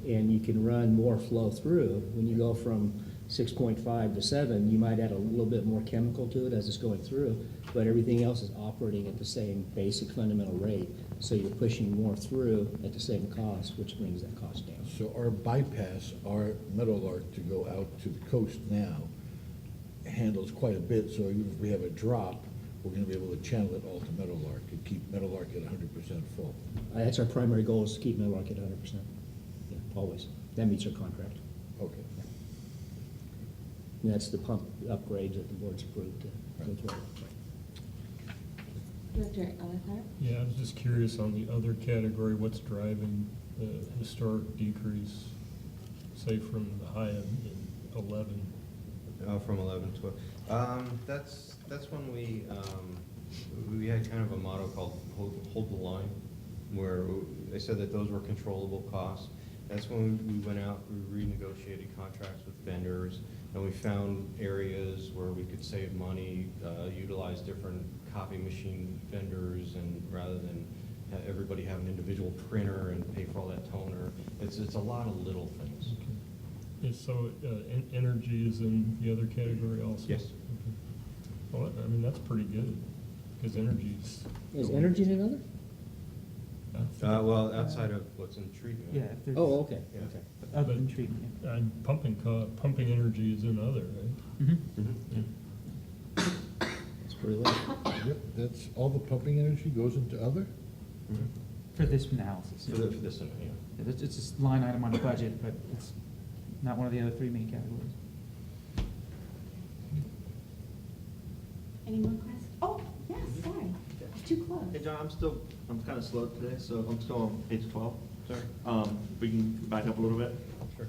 and you can run more flow through, when you go from 6.5 to 7, you might add a little bit more chemical to it as it's going through, but everything else is operating at the same basic fundamental rate, so you're pushing more through at the same cost, which brings that cost down. So our bypass, our Meadowlark to go out to the coast now handles quite a bit, so even if we have a drop, we're gonna be able to channel it all to Meadowlark and keep Meadowlark at 100% full. That's our primary goal, is to keep Meadowlark at 100%. Yeah, always. That meets our contract. Okay. And that's the pump upgrades that the board's approved to go through. Director Olathar? Yeah, I was just curious on the other category, what's driving the historic decrease, say from the high in 11? From 11, 12. That's when we had kind of a motto called hold the line, where they said that those were controllable costs. That's when we went out, we renegotiated contracts with vendors, and we found areas where we could save money, utilize different copy machine vendors, and rather than everybody have an individual printer and pay for all that toner. It's a lot of little things. Yeah, so energy is in the other category also? Yes. Okay. Well, I mean, that's pretty good, because energy's. Is energy in another? Well, outside of what's in treatment. Yeah, if there's. Oh, okay, Yeah. okay. Other than treatment, yeah. And pumping energy is in other, right? Mhm. That's pretty low. Yep, that's, all the pumping energy goes into other? For this analysis. For this, yeah. It's just line item on the budget, but it's not one of the other three main categories. Any more questions? Oh, yes, sorry, too close. Hey, John, I'm kind of slow today, so I'm still on page 12. Sorry. We can back up a little bit. Sure.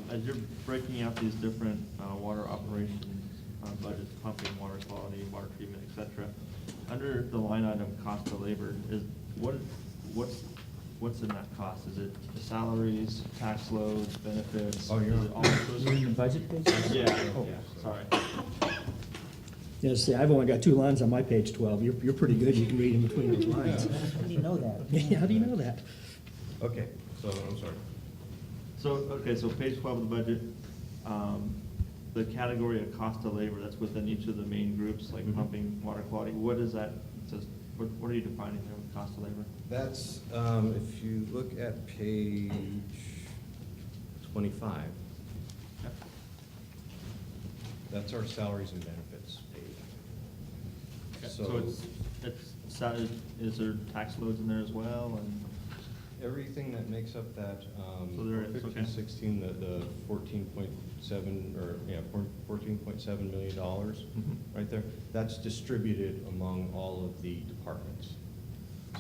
As you're breaking out these different water operations budgets, pumping, water quality, water treatment, et cetera, under the line item cost of labor, what's in that cost? Is it the salaries, tax loads, benefits? Oh, you're Is it all inclusive? You're in the budget page? Yeah, Oh. sorry. Yeah, see, I've only got 2 lines on my page 12. You're pretty good. You can read in between those lines. How do you know that? Yeah, how do you know that? Okay, so, I'm sorry. So page 12 of the budget, the category of cost of labor that's within each of the main groups, like Mhm. pumping, water quality, what is that? What are you defining there with cost of labor? That's, if you look at page 25, that's our salaries and benefits page. So is there tax loads in there as well, and? Everything that makes up that, So there is, okay. 1516, the 14.7, or, yeah, $14.7 million, right there, that's distributed among all of the departments.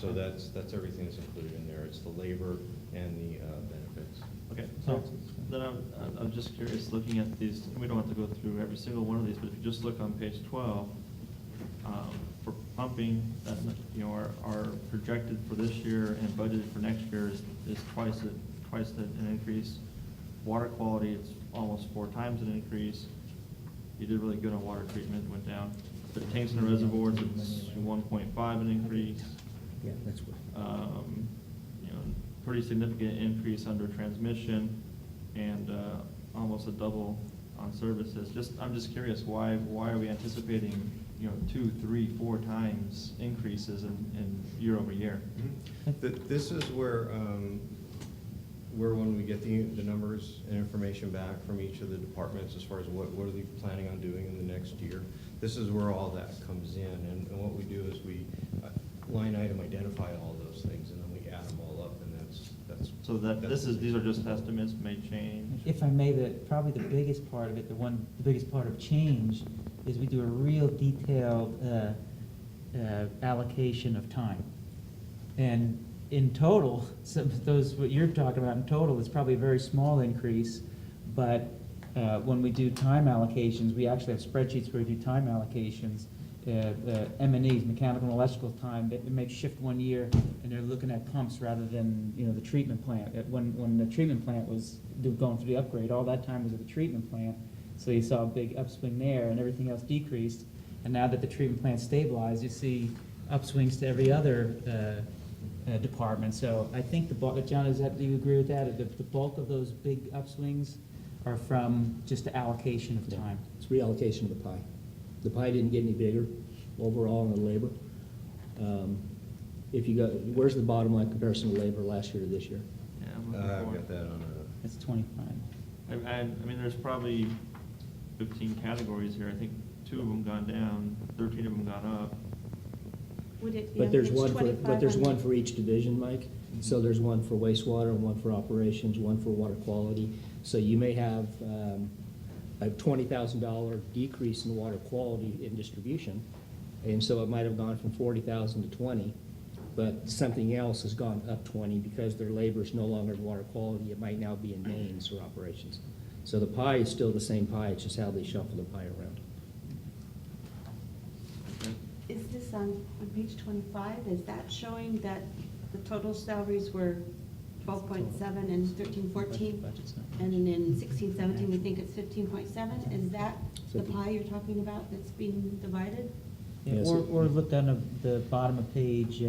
So that's everything that's included in there. It's the labor and the benefits. Okay, so then I'm just curious, looking at these, we don't have to go through every single one of these, but if you just look on page 12, for pumping, that, our projected for this year and budgeted for next year is twice an increase. Water quality, it's almost 4 times an increase. You did really good on water treatment, went down. But tanks and reservoirs, it's 1.5 an increase. Yeah, that's what. Pretty significant increase under transmission, and almost a double on services. I'm just curious, why are we anticipating 2, 3, 4 times increases in year over year? This is where when we get the numbers and information back from each of the departments as far as what are they planning on doing in the next year, this is where all that comes in. And what we do is we line item identify all those things, and then we add them all up, and that's. So these are just estimates, may change. If I may, probably the biggest part of it, the biggest part of change is we do a real detailed allocation of time. And in total, what you're talking about in total is probably a very small increase, but when we do time allocations, we actually have spreadsheets where we do time allocations. M&Es, mechanical and electrical time, they may shift one year, and they're looking at pumps rather than, the treatment plant. When the treatment plant was going through the upgrade, all that time was at the treatment plant, so you saw a big upswing there, and everything else decreased. And now that the treatment plant stabilized, you see upswings to every other department. So I think the bulk, John, do you agree with that? The bulk of those big upswings are from just the allocation of time. It's reallocation of the pie. The pie didn't get any bigger overall in the labor. If you go, where's the bottom line comparison of labor last year to this year? Yeah, I'm looking I've for got that on It's 25. I mean, there's probably 15 categories here. I think 2 of them gone down, 13 of them gone up. Would it be But on there's page one 25 for each division, Mike. So there's one for wastewater, and one for operations, one for water quality. So you may have a $20,000 decrease in water quality in distribution, and so it might have gone from 40,000 to 20, but something else has gone up 20 because their labor is no longer in water quality. It might now be in mains or operations. So the pie is still the same pie. It's just how they shuffle the pie around. Is this on page 25, is that showing that the total salaries were 12.7 in 13-14? Budget's not- And in 16-17, we think it's 15.7? Is that the pie you're talking about that's being divided? Yeah, Yes, or look down the bottom of page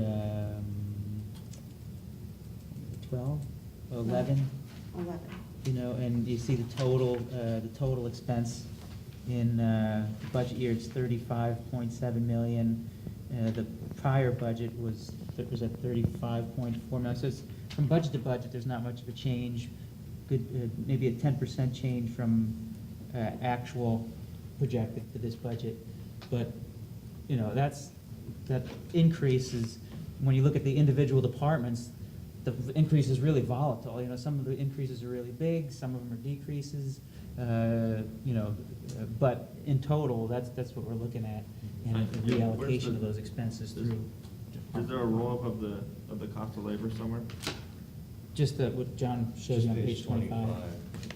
12, 11, 11. and you see the total expense in the budget year, it's 35.7 million. The prior budget was at 35.4 million. So it's, from budget to budget, there's not much of a change. Good, maybe a 10% change from actual projected to this budget. But, that increase is when you look at the individual departments, the increase is really volatile. You know, some of the increases are really big, some of them are decreases, you know, but in total, that's what we're looking at, and the Yeah, where's reallocation the- of those expenses through. Is there a roll-up of the cost of labor somewhere? Just what John shows you on page 25.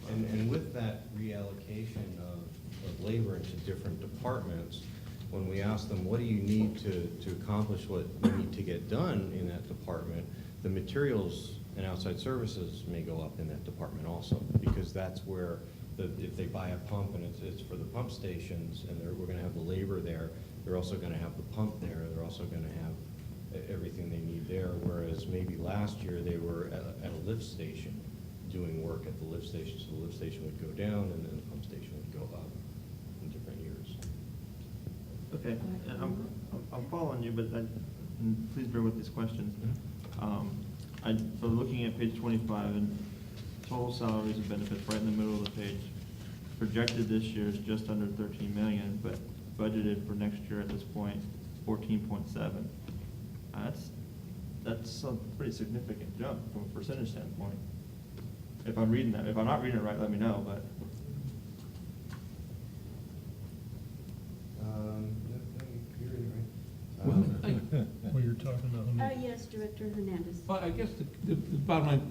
And with that reallocation of labor into different departments, when we ask them, what do you need to accomplish what you need to get done in that department, the materials and outside services may go up in that department also, because that's where, if they buy a pump and it's for the pump stations, and we're gonna have the labor there, they're also gonna have the pump there, they're also gonna have everything they need there, whereas maybe last year they were at a lift station, doing work at the lift station, so the lift station would go down and then the pump station would go up in different years. Okay, and I'm following you, but and please bear with these questions. So looking at page 25, and total salaries and benefits, right in the middle of the page, projected this year is just under 13 million, but budgeted for next year at this point, 14.7. That's a pretty significant jump from a percentage standpoint. If I'm reading that, if I'm not reading it right, let me know, but. You're reading it right. Well, Well, you're talking about. how many- Yes, Director Hernandez. Well, I guess the bottom line,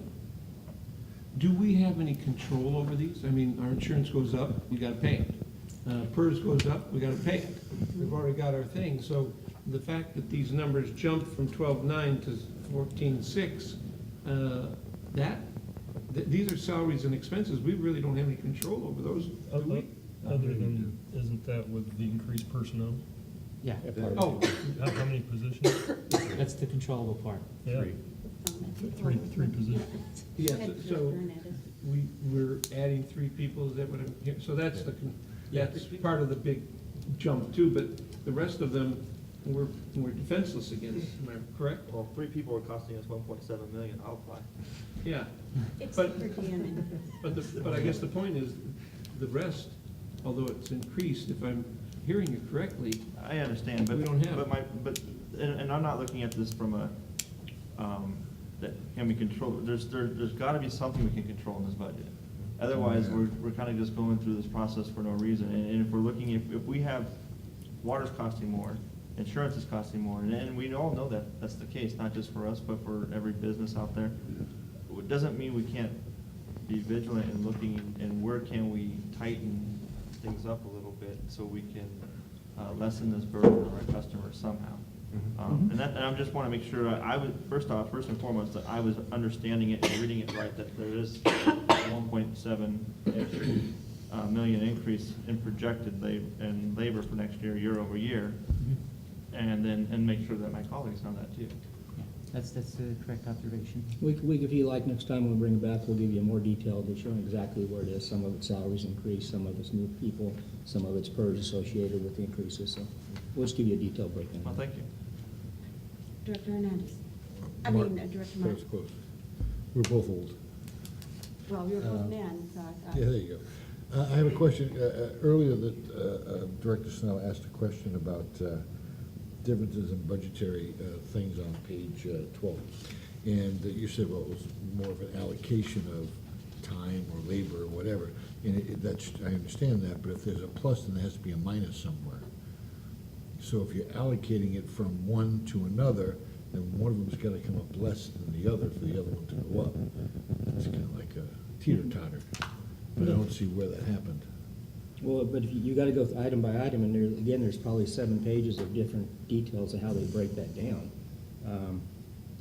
do we have any control over these? I mean, our insurance goes up, we gotta pay it. PERS goes up, we gotta pay it. We've already got our thing, so the fact that these numbers jumped from 12.9 to 14.6, these are salaries and expenses, we really don't have any control over those, do we? Other than, isn't that with the increased personnel? Yeah, Oh, How many positions? that's the controllable part. Yeah, three positions. yeah, Head so Director Hernandez. we're adding 3 people, is that what I'm hearing? So that's that's part of the big jump too, but the rest of them, we're defenseless against, am I correct? Well, 3 people are costing us 1.7 million, I'll apply. Yeah, It's But- per diem and but I guess the point is, the rest, although it's increased, if I'm hearing you correctly, I understand, but. We don't have But and I'm not looking at this from a, that, can we control, there's gotta be something we can control in this budget. Otherwise, we're kinda just going through this process for no reason, and if we're looking, if we have, water's costing more, insurance is costing more, and we all know that that's the case, not just for us, but for every business out there. It doesn't mean we can't be vigilant in looking, and where can we tighten things up a little bit so we can lessen this burden on our customers somehow. And I just want to make sure, first and foremost, that I was understanding it and reading it right, that there is 1.7 million increase in projected labor for next year over year, and make sure that my colleagues know that too. Yeah, that's the correct observation. If you like, next time we bring it back, we'll give you a more detailed, showing exactly where it is. Some of it's salaries increase, some of it's new people, some of it's PERS associated with the increases, so we'll just give you a detailed breakdown. Well, thank you. Director Hernandez. Mark, Director Mark. close. We're both old. Well, you're both men, so I thought. Yeah, there you go. I have a question. Earlier, Director Snell asked a question about differences in budgetary things on page 12. And you said, well, it was more of an allocation of time or labor or whatever. And I understand that, but if there's a plus, then there has to be a minus somewhere. So if you're allocating it from one to another, then one of them's gotta come up less than the other for the other one to go up. It's kind of like a teeter-totter, but I don't see where that happened. Well, but if you gotta go item by item, and there's probably 7 pages of different details of how they break that down.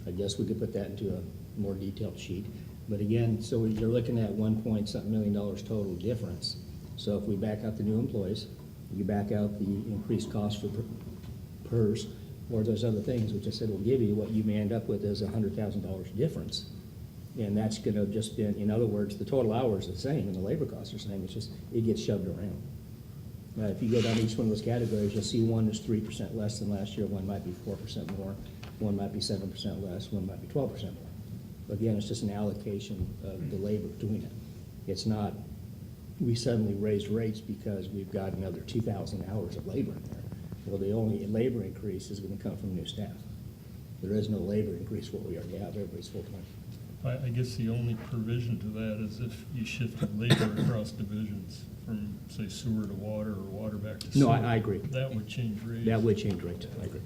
I guess we could put that into a more detailed sheet. But again, so you're looking at $1.something million total difference. So if we back out the new employees, you back out the increased cost for PERS, or those other things, which I said will give you, what you may end up with is $100,000 difference. And that's gonna just be, in other words, the total hours are the same and the labor costs are the same, it's just, it gets shoved around. Now, if you go down each one of those categories, you'll see one is 3% less than last year, one might be 4% more, one might be 7% less, one might be 12% more. But again, it's just an allocation of the labor doing it. It's not, we suddenly raised rates because we've got another 2,000 hours of labor in there. Well, the only labor increase is gonna come from new staff. There is no labor increase for what we already have, everybody's full-time. I guess the only provision to that is if you shifted labor across divisions from, say, sewer to water or water back to sewer. No, I agree. That would change rates. That would change rates, I agree.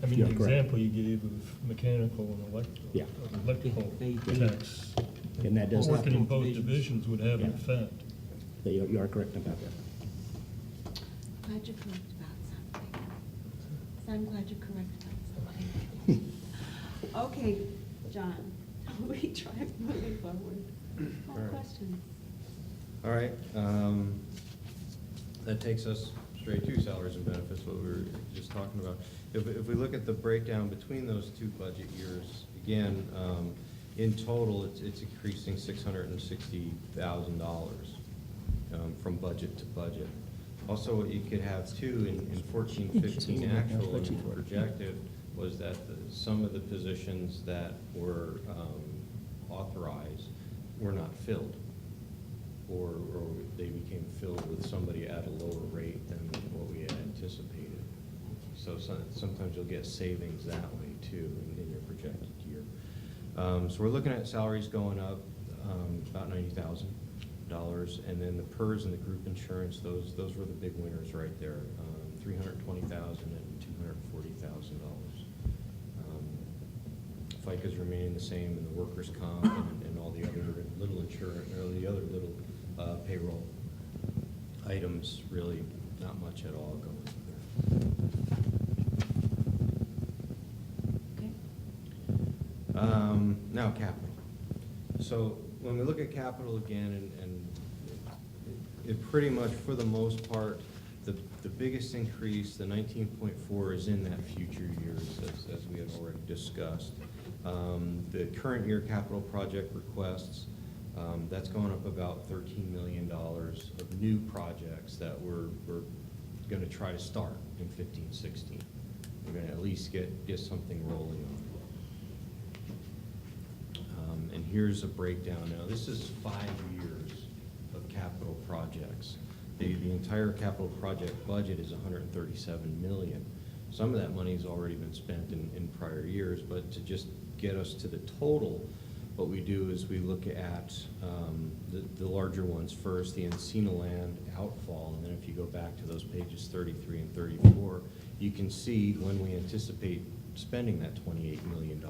I mean, You're the correct. example you gave of mechanical and Yeah. electrical They- tax, And that does working in happen. both divisions would have an Yeah. effect. You are correct about that. Glad you're correct about something. So I'm glad you're correct about something. Okay, John, we try moving forward. All More right. questions? All right, that takes us straight to salaries and benefits, what we were just talking about. If we look at the breakdown between those two budget years, again, in total, it's increasing $660,000 from budget to budget. Also, what you could have too in 14-15 actual and projected was that some of the positions that were authorized were not filled, or they became filled with somebody at a lower rate than what we had anticipated. So sometimes you'll get savings that way too in your projected year. So we're looking at salaries going up about $90,000, and then the PERS and the group insurance, those were the big winners right there, $320,000 and $240,000. FICA's remaining the same, and the workers' comp and all the other little insurance, or the other little payroll items, really not much at all going Okay. there. Now capital. So when we look at capital again, and it pretty much, for the most part, the biggest increase, the 19.4, is in that future years, as we have already discussed. The current year capital project requests, that's going up about $13 million of new projects that we're going to try to start in 15-16. We're going to at least get something rolling on. And here's a breakdown now. This is 5 years of capital projects. The entire capital project budget is $137 million. Some of that money has already been spent in prior years, but to just get us to the total, what we do is we look at the larger ones first, the Encina land outfall, and then if you go back to those pages 33 and 34, you can see when we anticipate spending that $28 million.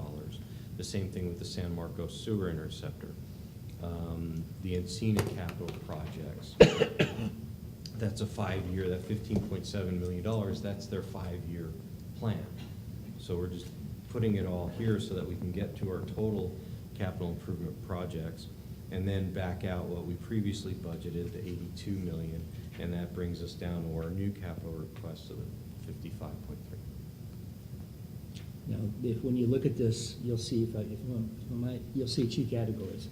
The same thing with the San Marcos sewer interceptor. The Encina capital projects, that's a 5-year, that $15.7 million, that's their 5-year plan. So we're just putting it all here so that we can get to our total capital improvement projects, and then back out what we previously budgeted, the $82 million, and that brings us down to our new capital request of the $55.3. Now, when you look at this, you'll see, you'll see two categories.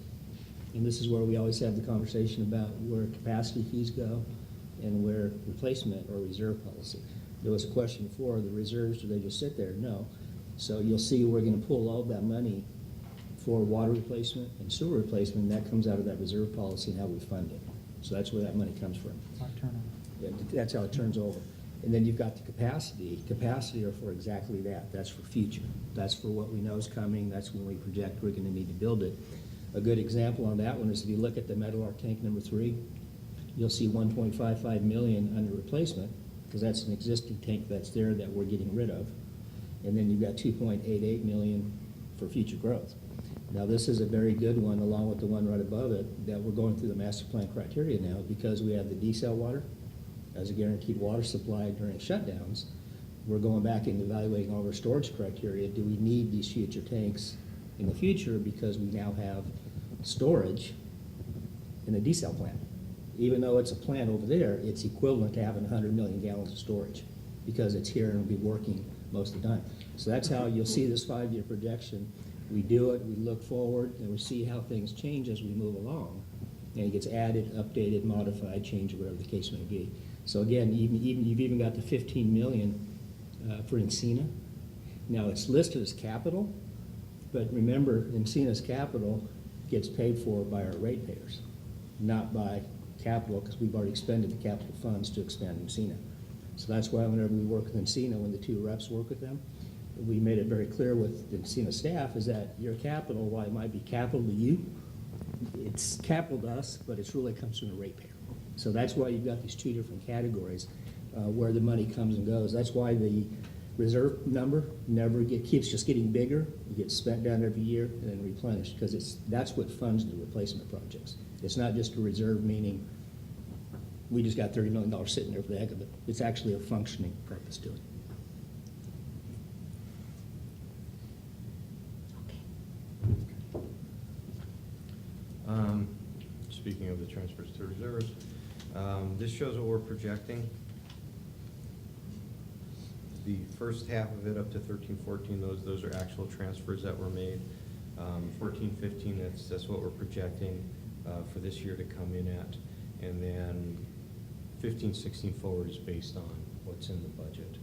And this is where we always have the conversation about where capacity fees go and where replacement or reserve policy. There was a question before, the reserves, do they just sit there? No. So you'll see we're gonna pull all that money for water replacement and sewer replacement, and that comes out of that reserve policy and how we fund it. So that's where that money comes from. Our turnover. Yeah, that's how it turns over. And then you've got the capacity. Capacity are for exactly that. That's for future. That's for what we know is coming. That's when we project we're gonna need to build it. A good example on that one is if you look at the Meadowlark tank number 3, you'll see 1.55 million under replacement, because that's an existing tank that's there that we're getting rid of. And then you've got 2.88 million for future growth. Now, this is a very good one, along with the one right above it, that we're going through the master plan criteria now, because we have the desal water as a guaranteed water supply during shutdowns. We're going back and evaluating all of our storage criteria. Do we need these future tanks in the future, because we now have storage in a desal plant? Even though it's a plant over there, it's equivalent to having 100 million gallons of storage, because it's here and will be working most of the time. So that's how you'll see this 5-year projection. We do it, we look forward, and we see how things change as we move along. And it gets added, updated, modified, changed, whatever the case may be. So again, you've even got the 15 million for Encina. Now, it's listed as capital, but remember, Encina's capital gets paid for by our ratepayers, not by capital, because we've already expended the capital funds to expand Encina. So that's why whenever we work with Encina, when the two reps work with them, we made it very clear with the SEMA staff is that your capital, while it might be capital to you, it's capital to us, but it's really comes from the ratepayer. So that's why you've got these two different categories where the money comes and goes. That's why the reserve number keeps just getting bigger. It gets spent down every year and then replenished because that's what funds the replacement projects. It's not just a reserve, meaning we just got $30 million sitting there for the heck of it. It's actually a functioning purpose to it. Speaking of the transfers to reserves, this shows what we're projecting. The first half of it up to 13-14, those are actual transfers that were made. 14-15, that's what we're projecting for this year to come in at. And then 15-16 forward is based on what's in the budget.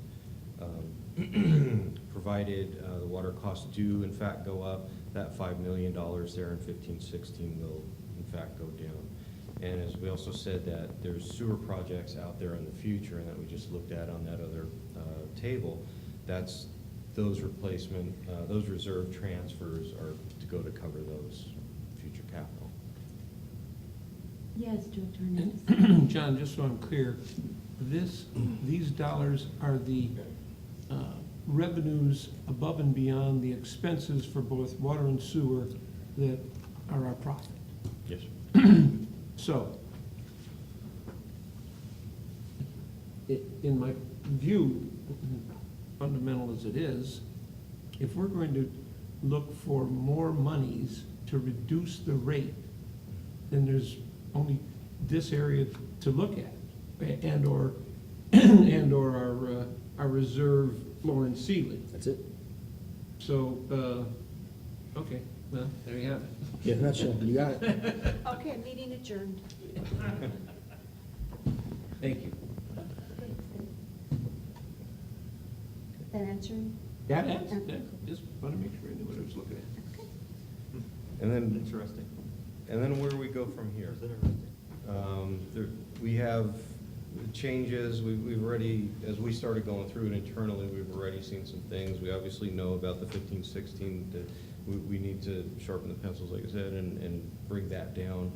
Provided the water costs do in fact go up, that $5 million there in 15-16 will in fact go down. And as we also said that there's sewer projects out there in the future and that we just looked at on that other table, that's those replacement, those reserve transfers are to go to cover those future capital. Yes, Director Hernandez. And John, just so I'm clear, these dollars are the revenues above and beyond the expenses for both water and sewer that are our profit. Yes, sir. So, in my view, fundamental as it is, if we're going to look for more monies to reduce the rate, then there's only this area to look at, and/or our reserve floor and ceiling. That's it. So, okay, well, there you have it. Yeah, that's it. You got it. Okay, meeting adjourned. Thank you. That answering? That just want to make sure I knew what I was looking at. And then, Interesting. and then where do we go from here? Is it interesting? We have changes, we've already, as we started going through it internally, we've already seen some things. We obviously know about the 15-16, that we need to sharpen the pencils, like I said, and bring that down.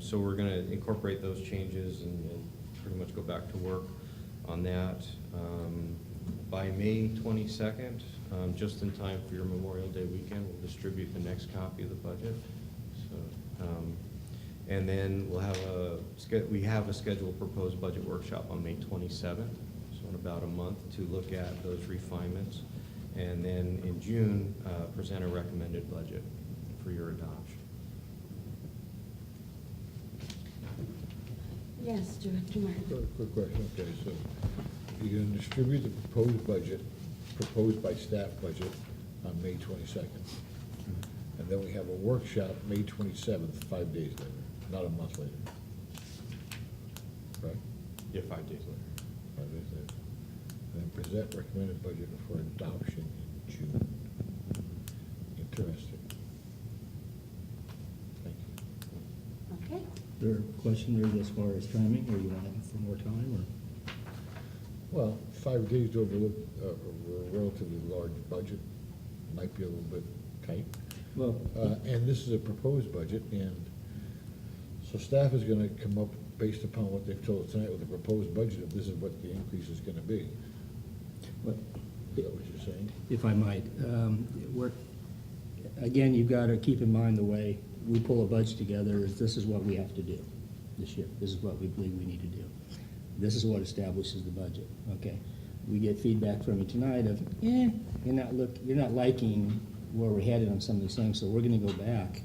So we're gonna incorporate those changes and pretty much go back to work on that. By May 22nd, just in time for your Memorial Day weekend, we'll distribute the next copy of the budget. So, and then we'll have we have a scheduled proposed budget workshop on May 27th, so in about a month, to look at those refinements. And then in June, present a recommended budget for your adoption. Yes, Director Martin. Quick question, okay, so you're gonna distribute the proposed budget, proposed by staff budget on May 22nd. And then we have a workshop, May 27th, 5 days later, not a month later. Right? Yeah, 5 days later. 5 days later. And then present recommended budget for adoption in June. Interesting. Thank you. Okay. There a question there as far as timing, or you want it for more time, or? Well, 5 days to overlook a relatively large budget might be a little bit tight. Well, And this is a proposed budget, and so staff is gonna come up, based upon what they've told us tonight, with a proposed budget, if this is what the increase is gonna be. what- Is that what you're saying? if I might, again, you've got to keep in mind the way we pull a budget together is this is what we have to do this year. This is what we believe we need to do. This is what establishes the budget, okay? We get feedback from you tonight of, you're not liking where we're headed on some of these things, so we're gonna go back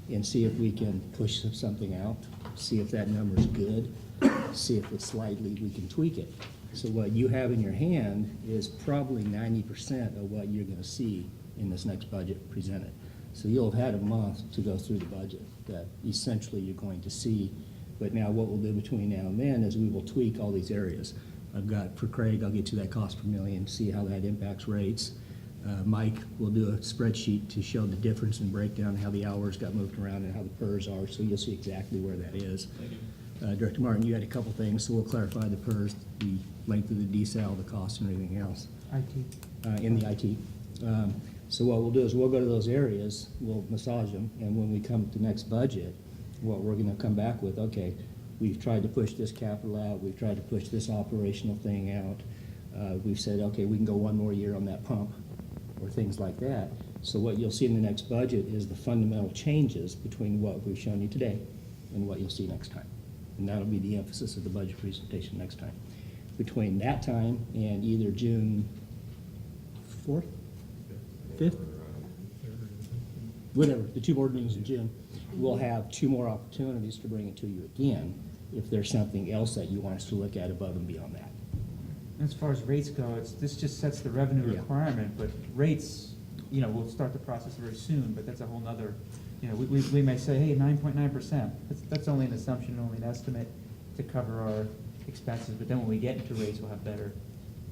and see if we can push something out, see if that number's good, see if it's slightly, we can tweak it. So what you have in your hand is probably 90% of what you're gonna see in this next budget presented. So you'll have had a month to go through the budget that essentially you're going to see. But now what we'll do between now and then is we will tweak all these areas. I've got, for Craig, I'll get you that cost per million, see how that impacts rates. Mike will do a spreadsheet to show the difference and breakdown, how the hours got moved around and how the PERS are, so you'll see exactly where that is. Director Martin, you had a couple things, so we'll clarify the PERS, the length of the desal, the cost, and everything else. IT. in the IT. So what we'll do is we'll go to those areas, we'll massage them, and when we come to next budget, what we're gonna come back with, okay, we've tried to push this capital out, we've tried to push this operational thing out. We've said, okay, we can go one more year on that pump, or things like that. So what you'll see in the next budget is the fundamental changes between what we've shown you today and what you'll see next time. And that'll be the emphasis of the budget presentation next time. Between that time and either June 4th, 5th, whatever, the 2 board meetings in June, we'll have 2 more opportunities to bring it to you again if there's something else that you want us to look at above and beyond that. As far as rates go, this just sets the revenue Yeah. requirement, but rates, we'll start the process very soon, but that's a whole nother, we may say, hey, 9.9%. That's only an assumption, only an estimate to cover our expenses, but then when we get into rates, we'll have better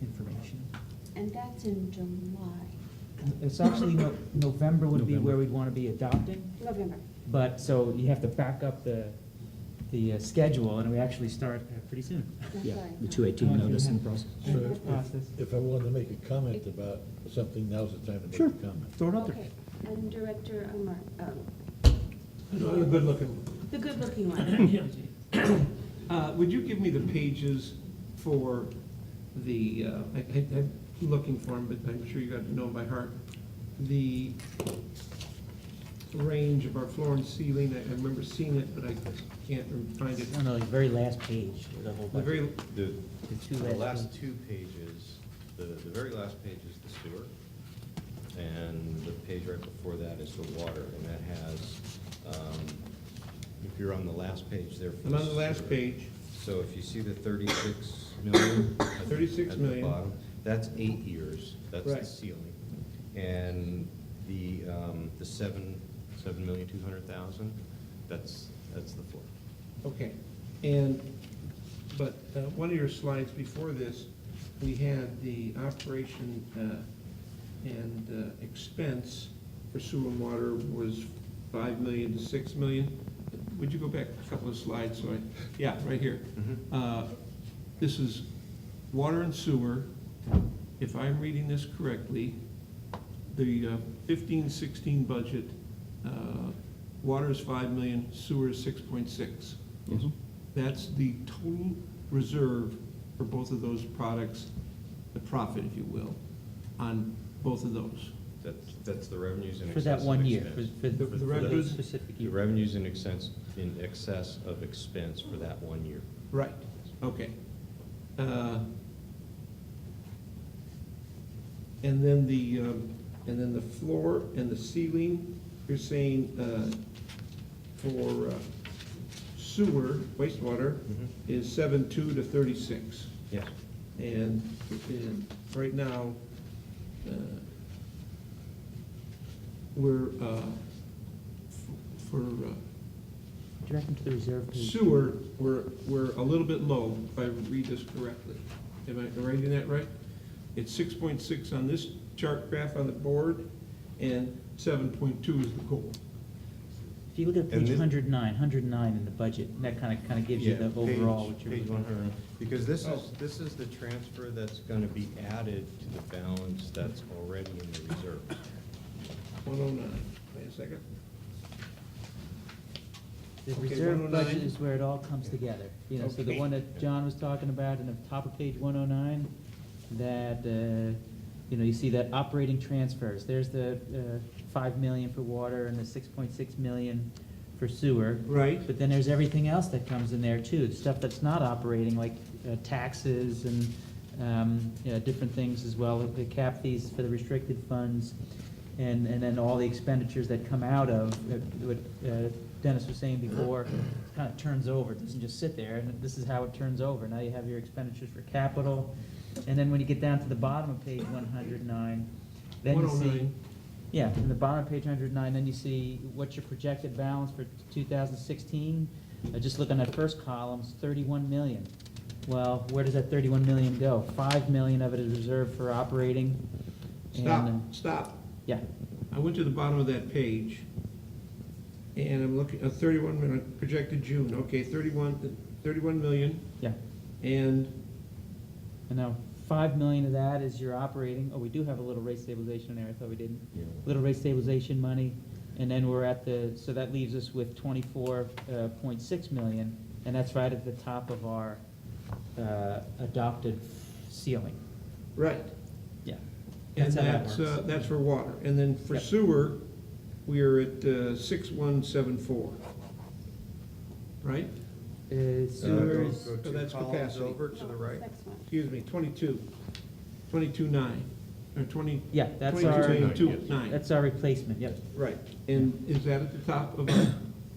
information. And that's in July, It's actually, November would be where November. we'd want to be adopting, November. but, so you have to back up the schedule, and we actually start pretty soon. That's Yeah, right. the 218 notice in the process. So Process. if I wanted to make a comment about something, now's the time to make Sure. a comment. Throw it out there. Okay, and Director Umar, The good looking. the good-looking one. Would you give me the pages for the, I'm looking for them, but I'm sure you got to know them by heart. The range of our floor and ceiling, I remember seeing it, but I can't find it. No, the very last page of the whole The very, budget. The two the last last pages. 2 pages, the very last page is the sewer, and the page right before that is the water, and that has, if you're on the last page there. for I'm on the last sewer, page. So if you see the 36 million. 36 at the million. bottom, that's 8 years, that's the Right. ceiling. And the 7,200,000, that's the floor. Okay, and, but one of your slides before this, we had the operation and expense for sewer and water was 5 million to 6 million. Would you go back a couple of slides, so yeah, right here. This is water and sewer. If I'm reading this correctly, the 15-16 budget, water is 5 million, sewer is 6.6. Mhm. That's the total reserve for both of those products, the profit, if you will, on both of those. That's the revenues in For excess that of 1 year, expense. for The the revenues- specific The year. revenues in excess of expense for that 1 year. Right, okay. And then the floor and the ceiling, you're saying, for sewer, wastewater, is 7.2 to 36. Yes. And right now, we're, for Direct them to the reserve page. sewer, we're a little bit low, if I read this correctly. Am I reading that right? It's 6.6 on this chart graph on the board, and 7.2 is the goal. If you look at And page this- 109 in the budget, that kind of gives you the overall. what you're Page looking at. 100, because this Oh. is the transfer that's gonna be added to the balance that's already in the reserve. 109, wait a second. The Okay, reserve 109. budget is where it all comes together. So the Okay. one that John was talking about in the top of page 109, that, you see that operating transfers. There's the 5 million for water and the 6.6 million for sewer. Right. But then there's everything else that comes in there too, stuff that's not operating, like taxes and different things as well, the cap fees for the restricted funds, and then all the expenditures that come out of, what Dennis was saying before, kind of turns over, it doesn't just sit there, and this is how it turns over. Now you have your expenditures for capital, and then when you get down to the bottom of page 109, then you see. 109. Yeah, in the bottom of page 109, then you see what's your projected balance for 2016. Just look on that first column, it's 31 million. Well, where does that 31 million go? 5 million of it is reserved for operating. Stop. Yeah, I went to the bottom of that page, and I'm looking, 31 million, projected June, okay, 31 million, yeah. and And now 5 million of that is your operating, oh, we do have a little rate stabilization in there, I thought we didn't. Little rate stabilization money, and then we're at so that leaves us with 24.6 million, and that's right at the top of our adopted ceiling. Right. Yeah. And That's how that works. that's for water. And then for Yep. sewer, we are at 6174. Right? Sewer is, Go Oh, two that's columns capacity. over to the right. Next one. Excuse me, 22.9, or 20. yeah, that's our, 22.9. that's our replacement, yep. Right. And is that at the top of our,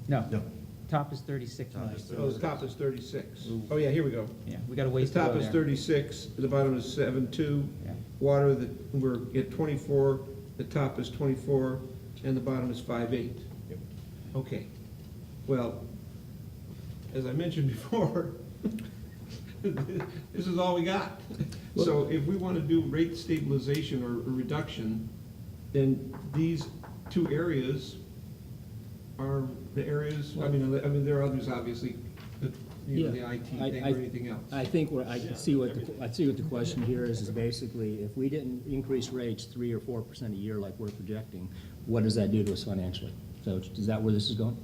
No, No. top is 36 Top million. is oh, the top is 36. Oh, yeah, here we go. Yeah, we got a The ways to go top is there. 36, the bottom is 7.2. Yeah. Water, we're at 24, the top is 24, and the bottom is 5.8. Yep. Okay. Well, as I mentioned before, this is all we got. So if we want to do rate stabilization or reduction, then these two areas are the areas, I mean, there are others, obviously, the IT thing or anything else. I think I see what the question here is basically, if we didn't increase rates 3 or 4% a year like we're projecting, what does that do to us financially? So is that where this is going?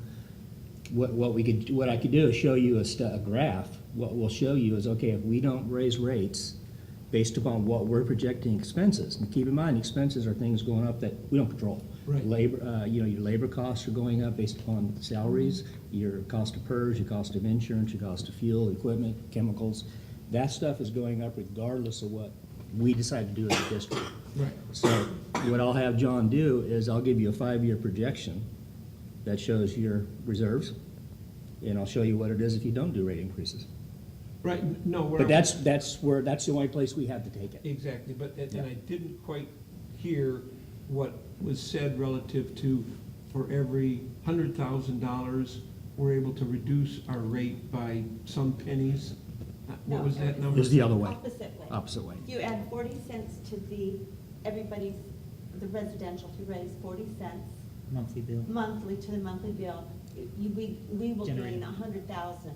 What I could do is show you a graph. What we'll show you is, okay, if we don't raise rates based upon what we're projecting expenses, and keep in mind, expenses are things going up that we don't control. Right. Labor, your labor costs are going up based upon salaries, your cost of PERS, your cost of insurance, your cost of fuel, equipment, chemicals. That stuff is going up regardless of what we decide to do as a district. Right. So what I'll have John do is I'll give you a 5-year projection that shows your reserves, and I'll show you what it is if you don't do rate increases. Right, no, where But I'm- that's the only place we have to take it. Exactly, but, and I didn't quite hear what was said relative to, for every $100,000, we're able to reduce our rate by some pennies. What No, was that it number? It's the other way, Opposite way. opposite way. You add 40 cents to the residential, if you raise 40 cents Monthly bill. monthly to the monthly bill, we will Generate. gain 100,000,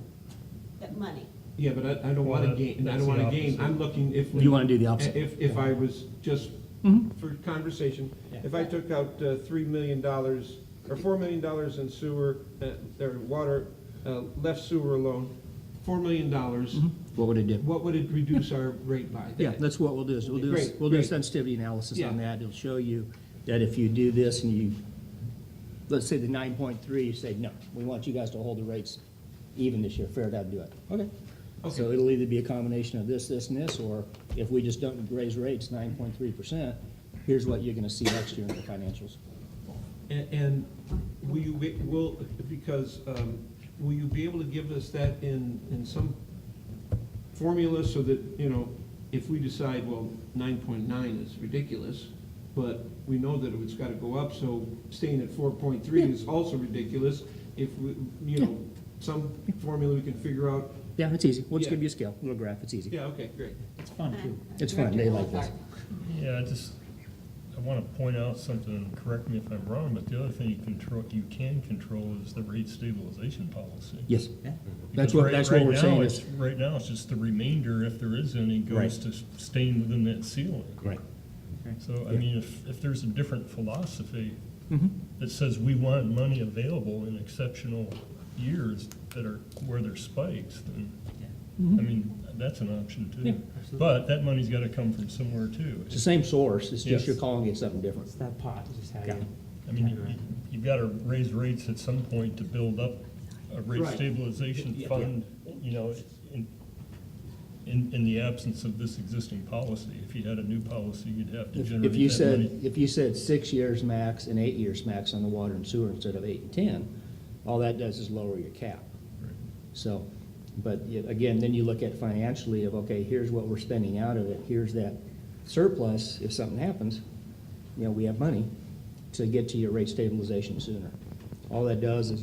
that money. Yeah, but I don't want to Well, gain, I that's don't want to the gain, opposite. I'm looking if. You wanna do the opposite. If I was just, Mhm. for conversation, Yeah. if I took out $3 million, or $4 million in sewer, or water, left sewer alone, $4 million, What would it do? what would it reduce our rate by? Yeah, that's what we'll do, is we'll do Great, a great. sensitivity analysis on Yeah. that. It'll show you that if you do this and you, let's say the 9.3, you say, no, we want you guys to hold the rates even this year, fair to do it. Okay. So Okay. it'll either be a combination of this, this, and this, or if we just don't raise rates 9.3%, here's what you're gonna see next year in the financials. And will you, will you be able to give us that in some formula so that, if we decide, well, 9.9 is ridiculous, but we know that it's gotta go up, so staying at 4.3 is also ridiculous. If we, some formula we can figure out. Yeah, it's easy. We'll just Yeah. give you a scale, a little graph, it's easy. Yeah, okay, great. It's fun too. It's fun, they like this. Yeah, I want to point out something, and correct me if I'm wrong, but the other thing you can control is the rate stabilization policy. Yes, Yeah. that's Because what, right- that's what right we're now, saying it's- is, Right now, it's just the remainder, if there is any, goes Right. to staying within that ceiling. right. So, I mean, if there's a different philosophy Mhm. that says we want money available in exceptional years where there's spikes, then, I mean, that's an option Yeah. too. But that money's gotta come from somewhere too. It's the same source, it's just Yes. you're calling it something different. It's that pot, is just how Yeah. you. I mean, you've gotta raise rates at some point to build up a rate Right. stabilization Yeah. fund, in the absence of this existing policy. If you had a new policy, you'd have to generate If you that money. if you said 6 years max and 8 years max on the water and sewer instead of 8 and 10, all that does is lower your cap. Right. So, but again, then you look at financially of, okay, here's what we're spending out of it, here's that surplus, if something happens, we have money to get to your rate stabilization sooner. All that does is,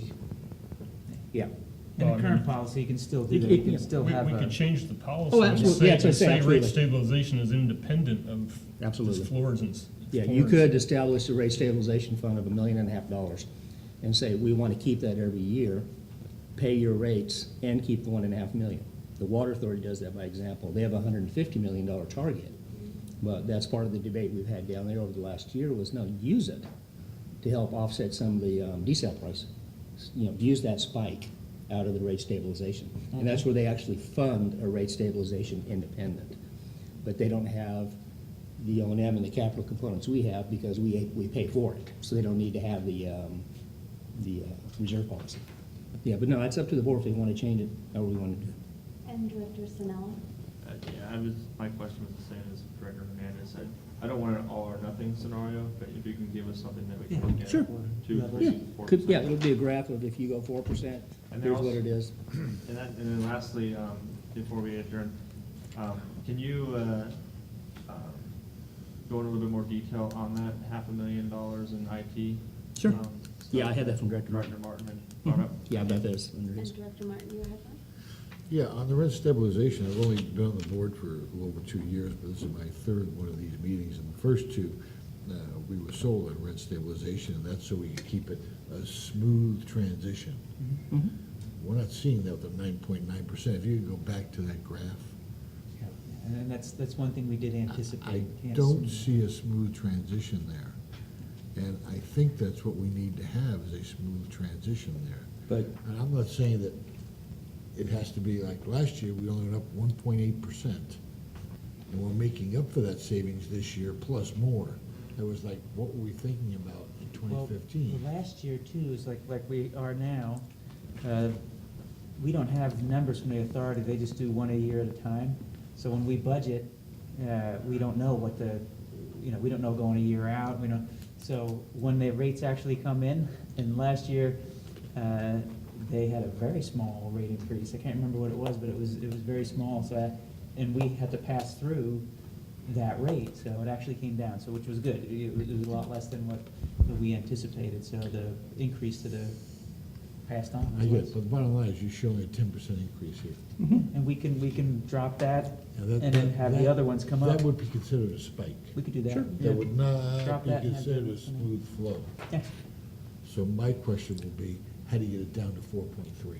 yeah. In Well, the I current mean- policy, you can still do that, you can still have We a. could change the policy. Oh, and absolutely. Yeah, that's what I'm saying, Say rate absolutely. stabilization is independent of Absolutely. these floors and. Yeah, you floors. could establish a rate stabilization fund of $1.5 million and say, we want to keep that every year, pay your rates, and keep the $1.5 million. The Water Authority does that by example. They have a $150 million target. But that's part of the debate we've had down there over the last year was, no, use it to help offset some of the desal price. You know, use that spike out of the rate stabilization. And that's where they actually fund a rate stabilization independent. But they don't have the O&M and the capital components we have because we pay for it. So they don't need to have the reserve policy. Yeah, but no, it's up to the board if they want to change it, however we want to do it. And Director Sinella? Yeah, my question was the same as Director Hernandez said. I don't want an all or nothing scenario, but if you can give us something that we can look at. Sure. 2, Yeah, 3, 4%. yeah, it'll be a graph of if you go 4%, And here's then what it is. And then lastly, before we adjourn, can you go into a little bit more detail on that $500,000 in IT? Sure. stuff Yeah, I had that from Director Director Martin. Martin had brought up. Yeah, I bet that's under And his. Director Martin, you had one? Yeah, on the rent stabilization, I've only been on the board for a little over 2 years, but this is my third one of these meetings. And the first two, we were sold on rent stabilization, and that's so we could keep it a smooth transition. Mhm. We're not seeing that with the 9.9%. If you could go back to that graph, Yeah, and that's one thing we did anticipate. I Yes. don't see a smooth transition there. And I think that's what we need to have, is a smooth transition there. But And I'm not saying that it has to be like last year, we only went up 1.8%. And we're making up for that savings this year plus more. It was like, what were we thinking about in Well, 2015? the last year too is like we are now. We don't have numbers from the authority, they just do one a year at a time. So when we budget, we don't know what we don't know going a year out, so when the rates actually come in, and last year, they had a very small rate increase, I can't remember what it was, but it was very small, and we had to pass through that rate, so it actually came down, so which was good. It was a lot less than what we anticipated, so the increase to the passed on. I get it, but the bottom line is you're showing a 10% increase here. And we can drop that Now that- and then have the that- other ones come up. That would be considered a spike. We could do that. Sure. yeah. That would not Drop be that and have the considered a others come in. smooth flow. Yeah. So my question will be, how do you get it down to 4.3?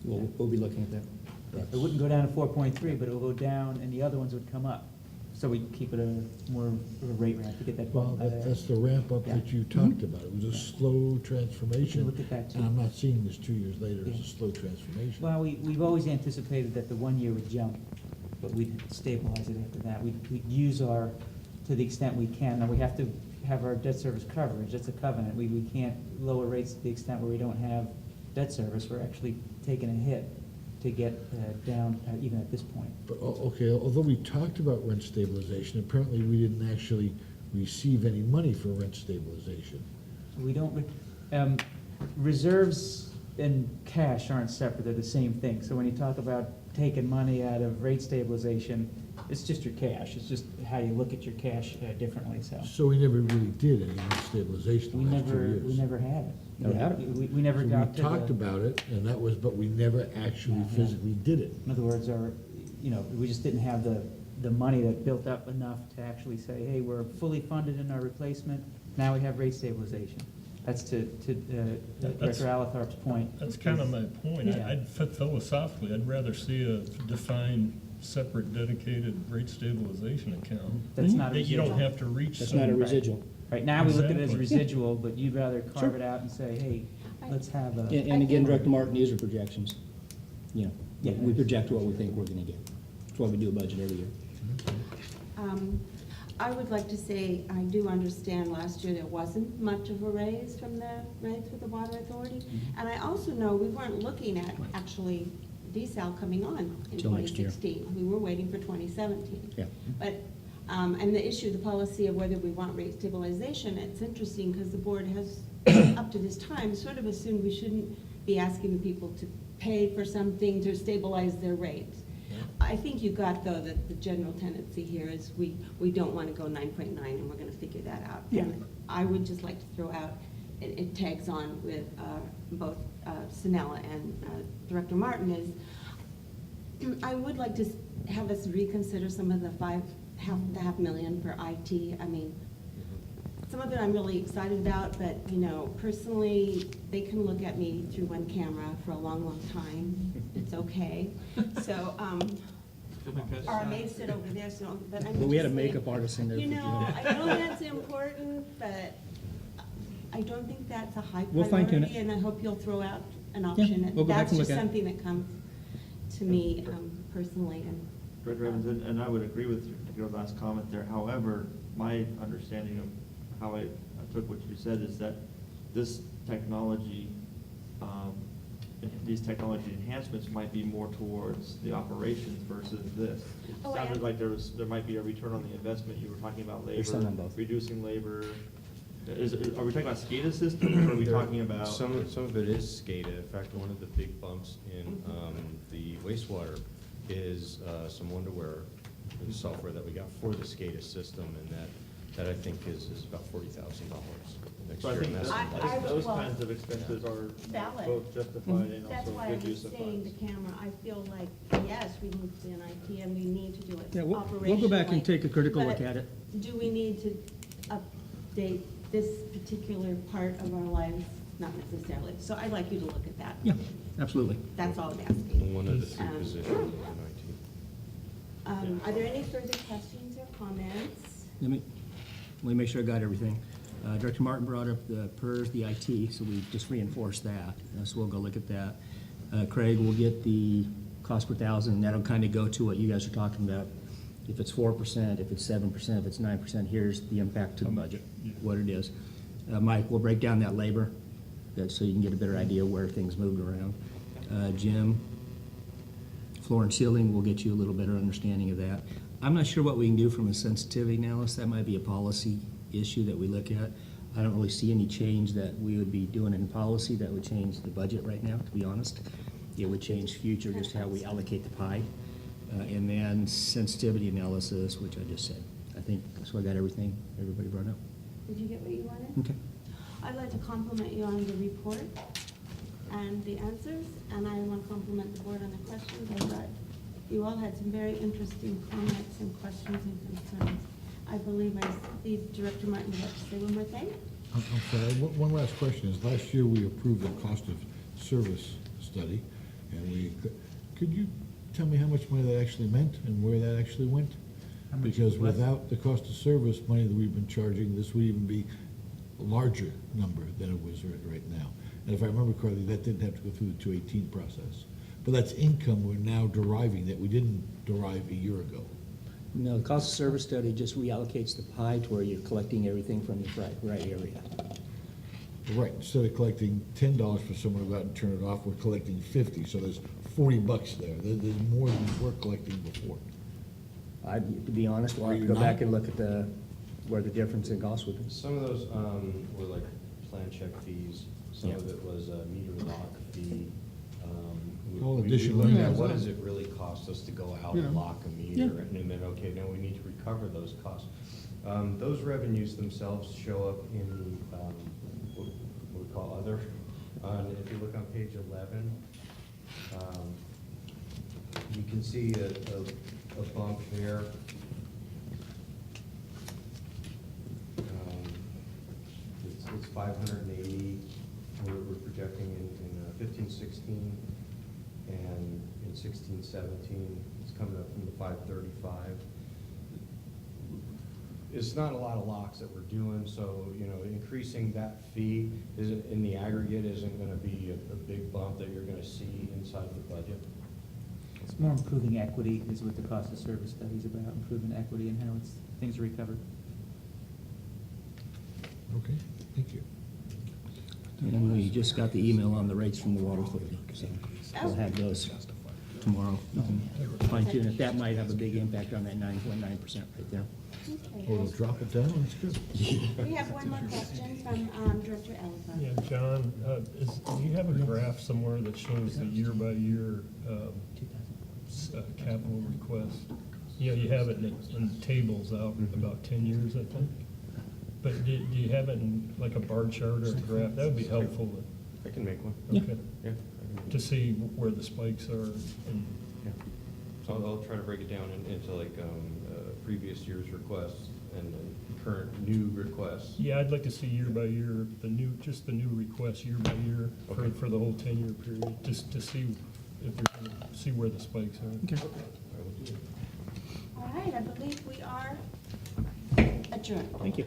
we'll be looking at that. It wouldn't go down to 4.3, but it will go down and the other ones would come up. So we keep it more of a rate ramp to get that. Well, that's the ramp up that you talked about. It was a slow transformation. Look at that, too. And I'm not seeing this 2 years later as Yeah. a slow transformation. Well, we've always anticipated that the 1 year would jump, but we'd stabilize it after that. We'd use to the extent we can. Now, we have to have our debt service coverage, that's a covenant. We can't lower rates to the extent where we don't have debt service. We're actually taking a hit to get down even at this point. But, okay, although we talked about rent stabilization, apparently we didn't actually receive any money for rent stabilization. We don't, reserves and cash aren't separate, they're the same thing. So when you talk about taking money out of rate stabilization, it's just your cash, it's just how you look at your cash differently, so. So we never really did any rent stabilization We the last 2 years. never had it. Never had it. We never So got we to talked the, about it, and that was, but we never actually Yeah. physically did it. in other words, we just didn't have the money that built up enough to actually say, hey, we're fully funded in our replacement, now we have rate stabilization. That's to That's- Director Alethorp's point. That's kind of my point. Yeah. I'd philosophically, I'd rather see a defined, separate, dedicated rate stabilization account. That's not a That you don't residual. have to reach. That's some- not a residual. Right, now we look at it as Exactly. residual, but you'd rather carve Sure. it out and say, hey, let's have a. And again, Director Martin, these are projections. You know, Yeah. we project what we think we're gonna get. That's why we do a budget every year. I would like to say, I do understand last year there wasn't much of a raise from the rates with the Water Authority. And I also know we weren't looking at actually desal coming on in Till next year. 2016. We were waiting for 2017. Yeah. But, and the issue, the policy of whether we want rate stabilization, it's interesting because the board has, up to this time, sort of assumed we shouldn't be asking the people to pay for something to stabilize their rates. I think you got, though, that the general tendency here is we don't want to go 9.9, and we're going to figure that out. Yeah. And I would just like to throw out, it tags on with both Sinella and Director Martin, is I would like to have us reconsider some of the $500,000 for IT. I mean, some of it I'm really excited about, but, you know, personally, they can look at me through one camera for a long, long time. It's okay. So, or I may sit over there, so, but I'm But we had a just saying, makeup artist in there. you for know, June. I know that's important, but I don't think that's a high We'll fine-tune priority, it. and I hope you'll throw out an option. we'll go back That's and just look at it. something that comes to me personally, and. Director Evans, and I would agree with your last comment there. However, my understanding of how I took what you said is that this technology, these technology enhancements might be more towards the operations versus this. It Oh, I sounded like there might be a return on the investment. You were talking about There's some labor, on both. reducing labor. Are we talking about SCADA systems, or are we talking about? Some of it is SCADA. In fact, one of the big bumps in the wastewater is some Wonderware software that we got for the SCADA system, and that I think is about $40,000 next So I year. think and that- that's- those well, kinds of expenses are valid. both justified and That's also why good I'm use of saying the funds. camera, I feel like, yes, we need to be an IT and we need to do it Yeah, operationally. we'll go back and take a critical look but at it. Do we need to update this particular part of our lives? Not necessarily. So I'd like you to look at that. Yeah, absolutely. That's all I'm asking. One of the three Um, positions in IT. Are there any further questions or comments? Let me make sure I got everything. Director Martin brought up the PERS, the IT, so we just reinforced that. So we'll go look at that. Craig will get the cost per thousand, and that'll kind of go to what you guys are talking about. If it's 4%, if it's 7%, if it's 9%, here's the impact to the budget, what it is. Mike, we'll break down that labor, so you can get a better idea where things moved around. Jim, floor and ceiling, we'll get you a little better understanding of that. I'm not sure what we can do from a sensitivity analysis. That might be a policy issue that we look at. I don't really see any change that we would be doing in policy that would change the budget right now, to be honest. It would change future, just how we allocate the pie. And then sensitivity analysis, which I just said. I think, so I got everything everybody brought up. Did you get what you wanted? Okay. I'd like to compliment you on the report and the answers, and I want to compliment the board on the questions. I thought you all had some very interesting comments and questions and concerns. I believe I see Director Martin would like to say one more thing. I'm sorry, one last question is, last year we approved the cost of service study, and could you tell me how much money that actually meant and where that actually went? How much Because what? without the cost of service money that we've been charging, this would even be a larger number than it was right now. And if I remember correctly, that didn't have to go through the 218 process. But that's income we're now deriving that we didn't derive a year ago. No, the cost of service study just reallocates the pie to where you're collecting everything from the right area. Right, instead of collecting $10 for someone to go out and turn it off, we're collecting 50, so there's $40 there. There's more than we were collecting before. To be honest, we'll have to go back and look at where the difference in cost would be. Some of those were like plan check fees, some of it was a meter lock fee. All We additional looked at income. what does it really cost us to go out and lock a meter, and then, okay, now we need to recover those costs. Those revenues themselves show up in what we call other. If you look on page 11, you can see a bump there. It's 580, we're projecting in 15-16, and in 16-17, it's coming up from the 535. It's not a lot of locks that we're doing, so, you know, increasing that fee isn't, in the aggregate, isn't gonna be a big bump that you're gonna see inside the budget. It's more improving equity is what the cost of service study is about, improving equity and how things are recovered. Okay, thank you. And we just got the email on the rates from the water authority, so we'll have those tomorrow. Fine tune it. That might have a big impact on that 9.9% right there. Okay. Or it'll drop it down, that's good. We have one more question from Director Elba. Yeah, John, do you have a graph somewhere that shows the year-by-year capital request? You know, you have it in tables out about 10 years, I think. But do you have it in like a bar chart or a graph? That would be helpful. I can make one. Okay. Yeah. I can make To see where the spikes are and Yeah. So I'll try to break it down into like previous year's requests and current new requests. Yeah, I'd like to see year by year, just the new requests year by year Okay. for the whole 10-year period, just to see if there's, see where the spikes are. Okay. I will do that. All right, I believe we are adjourned. Thank you.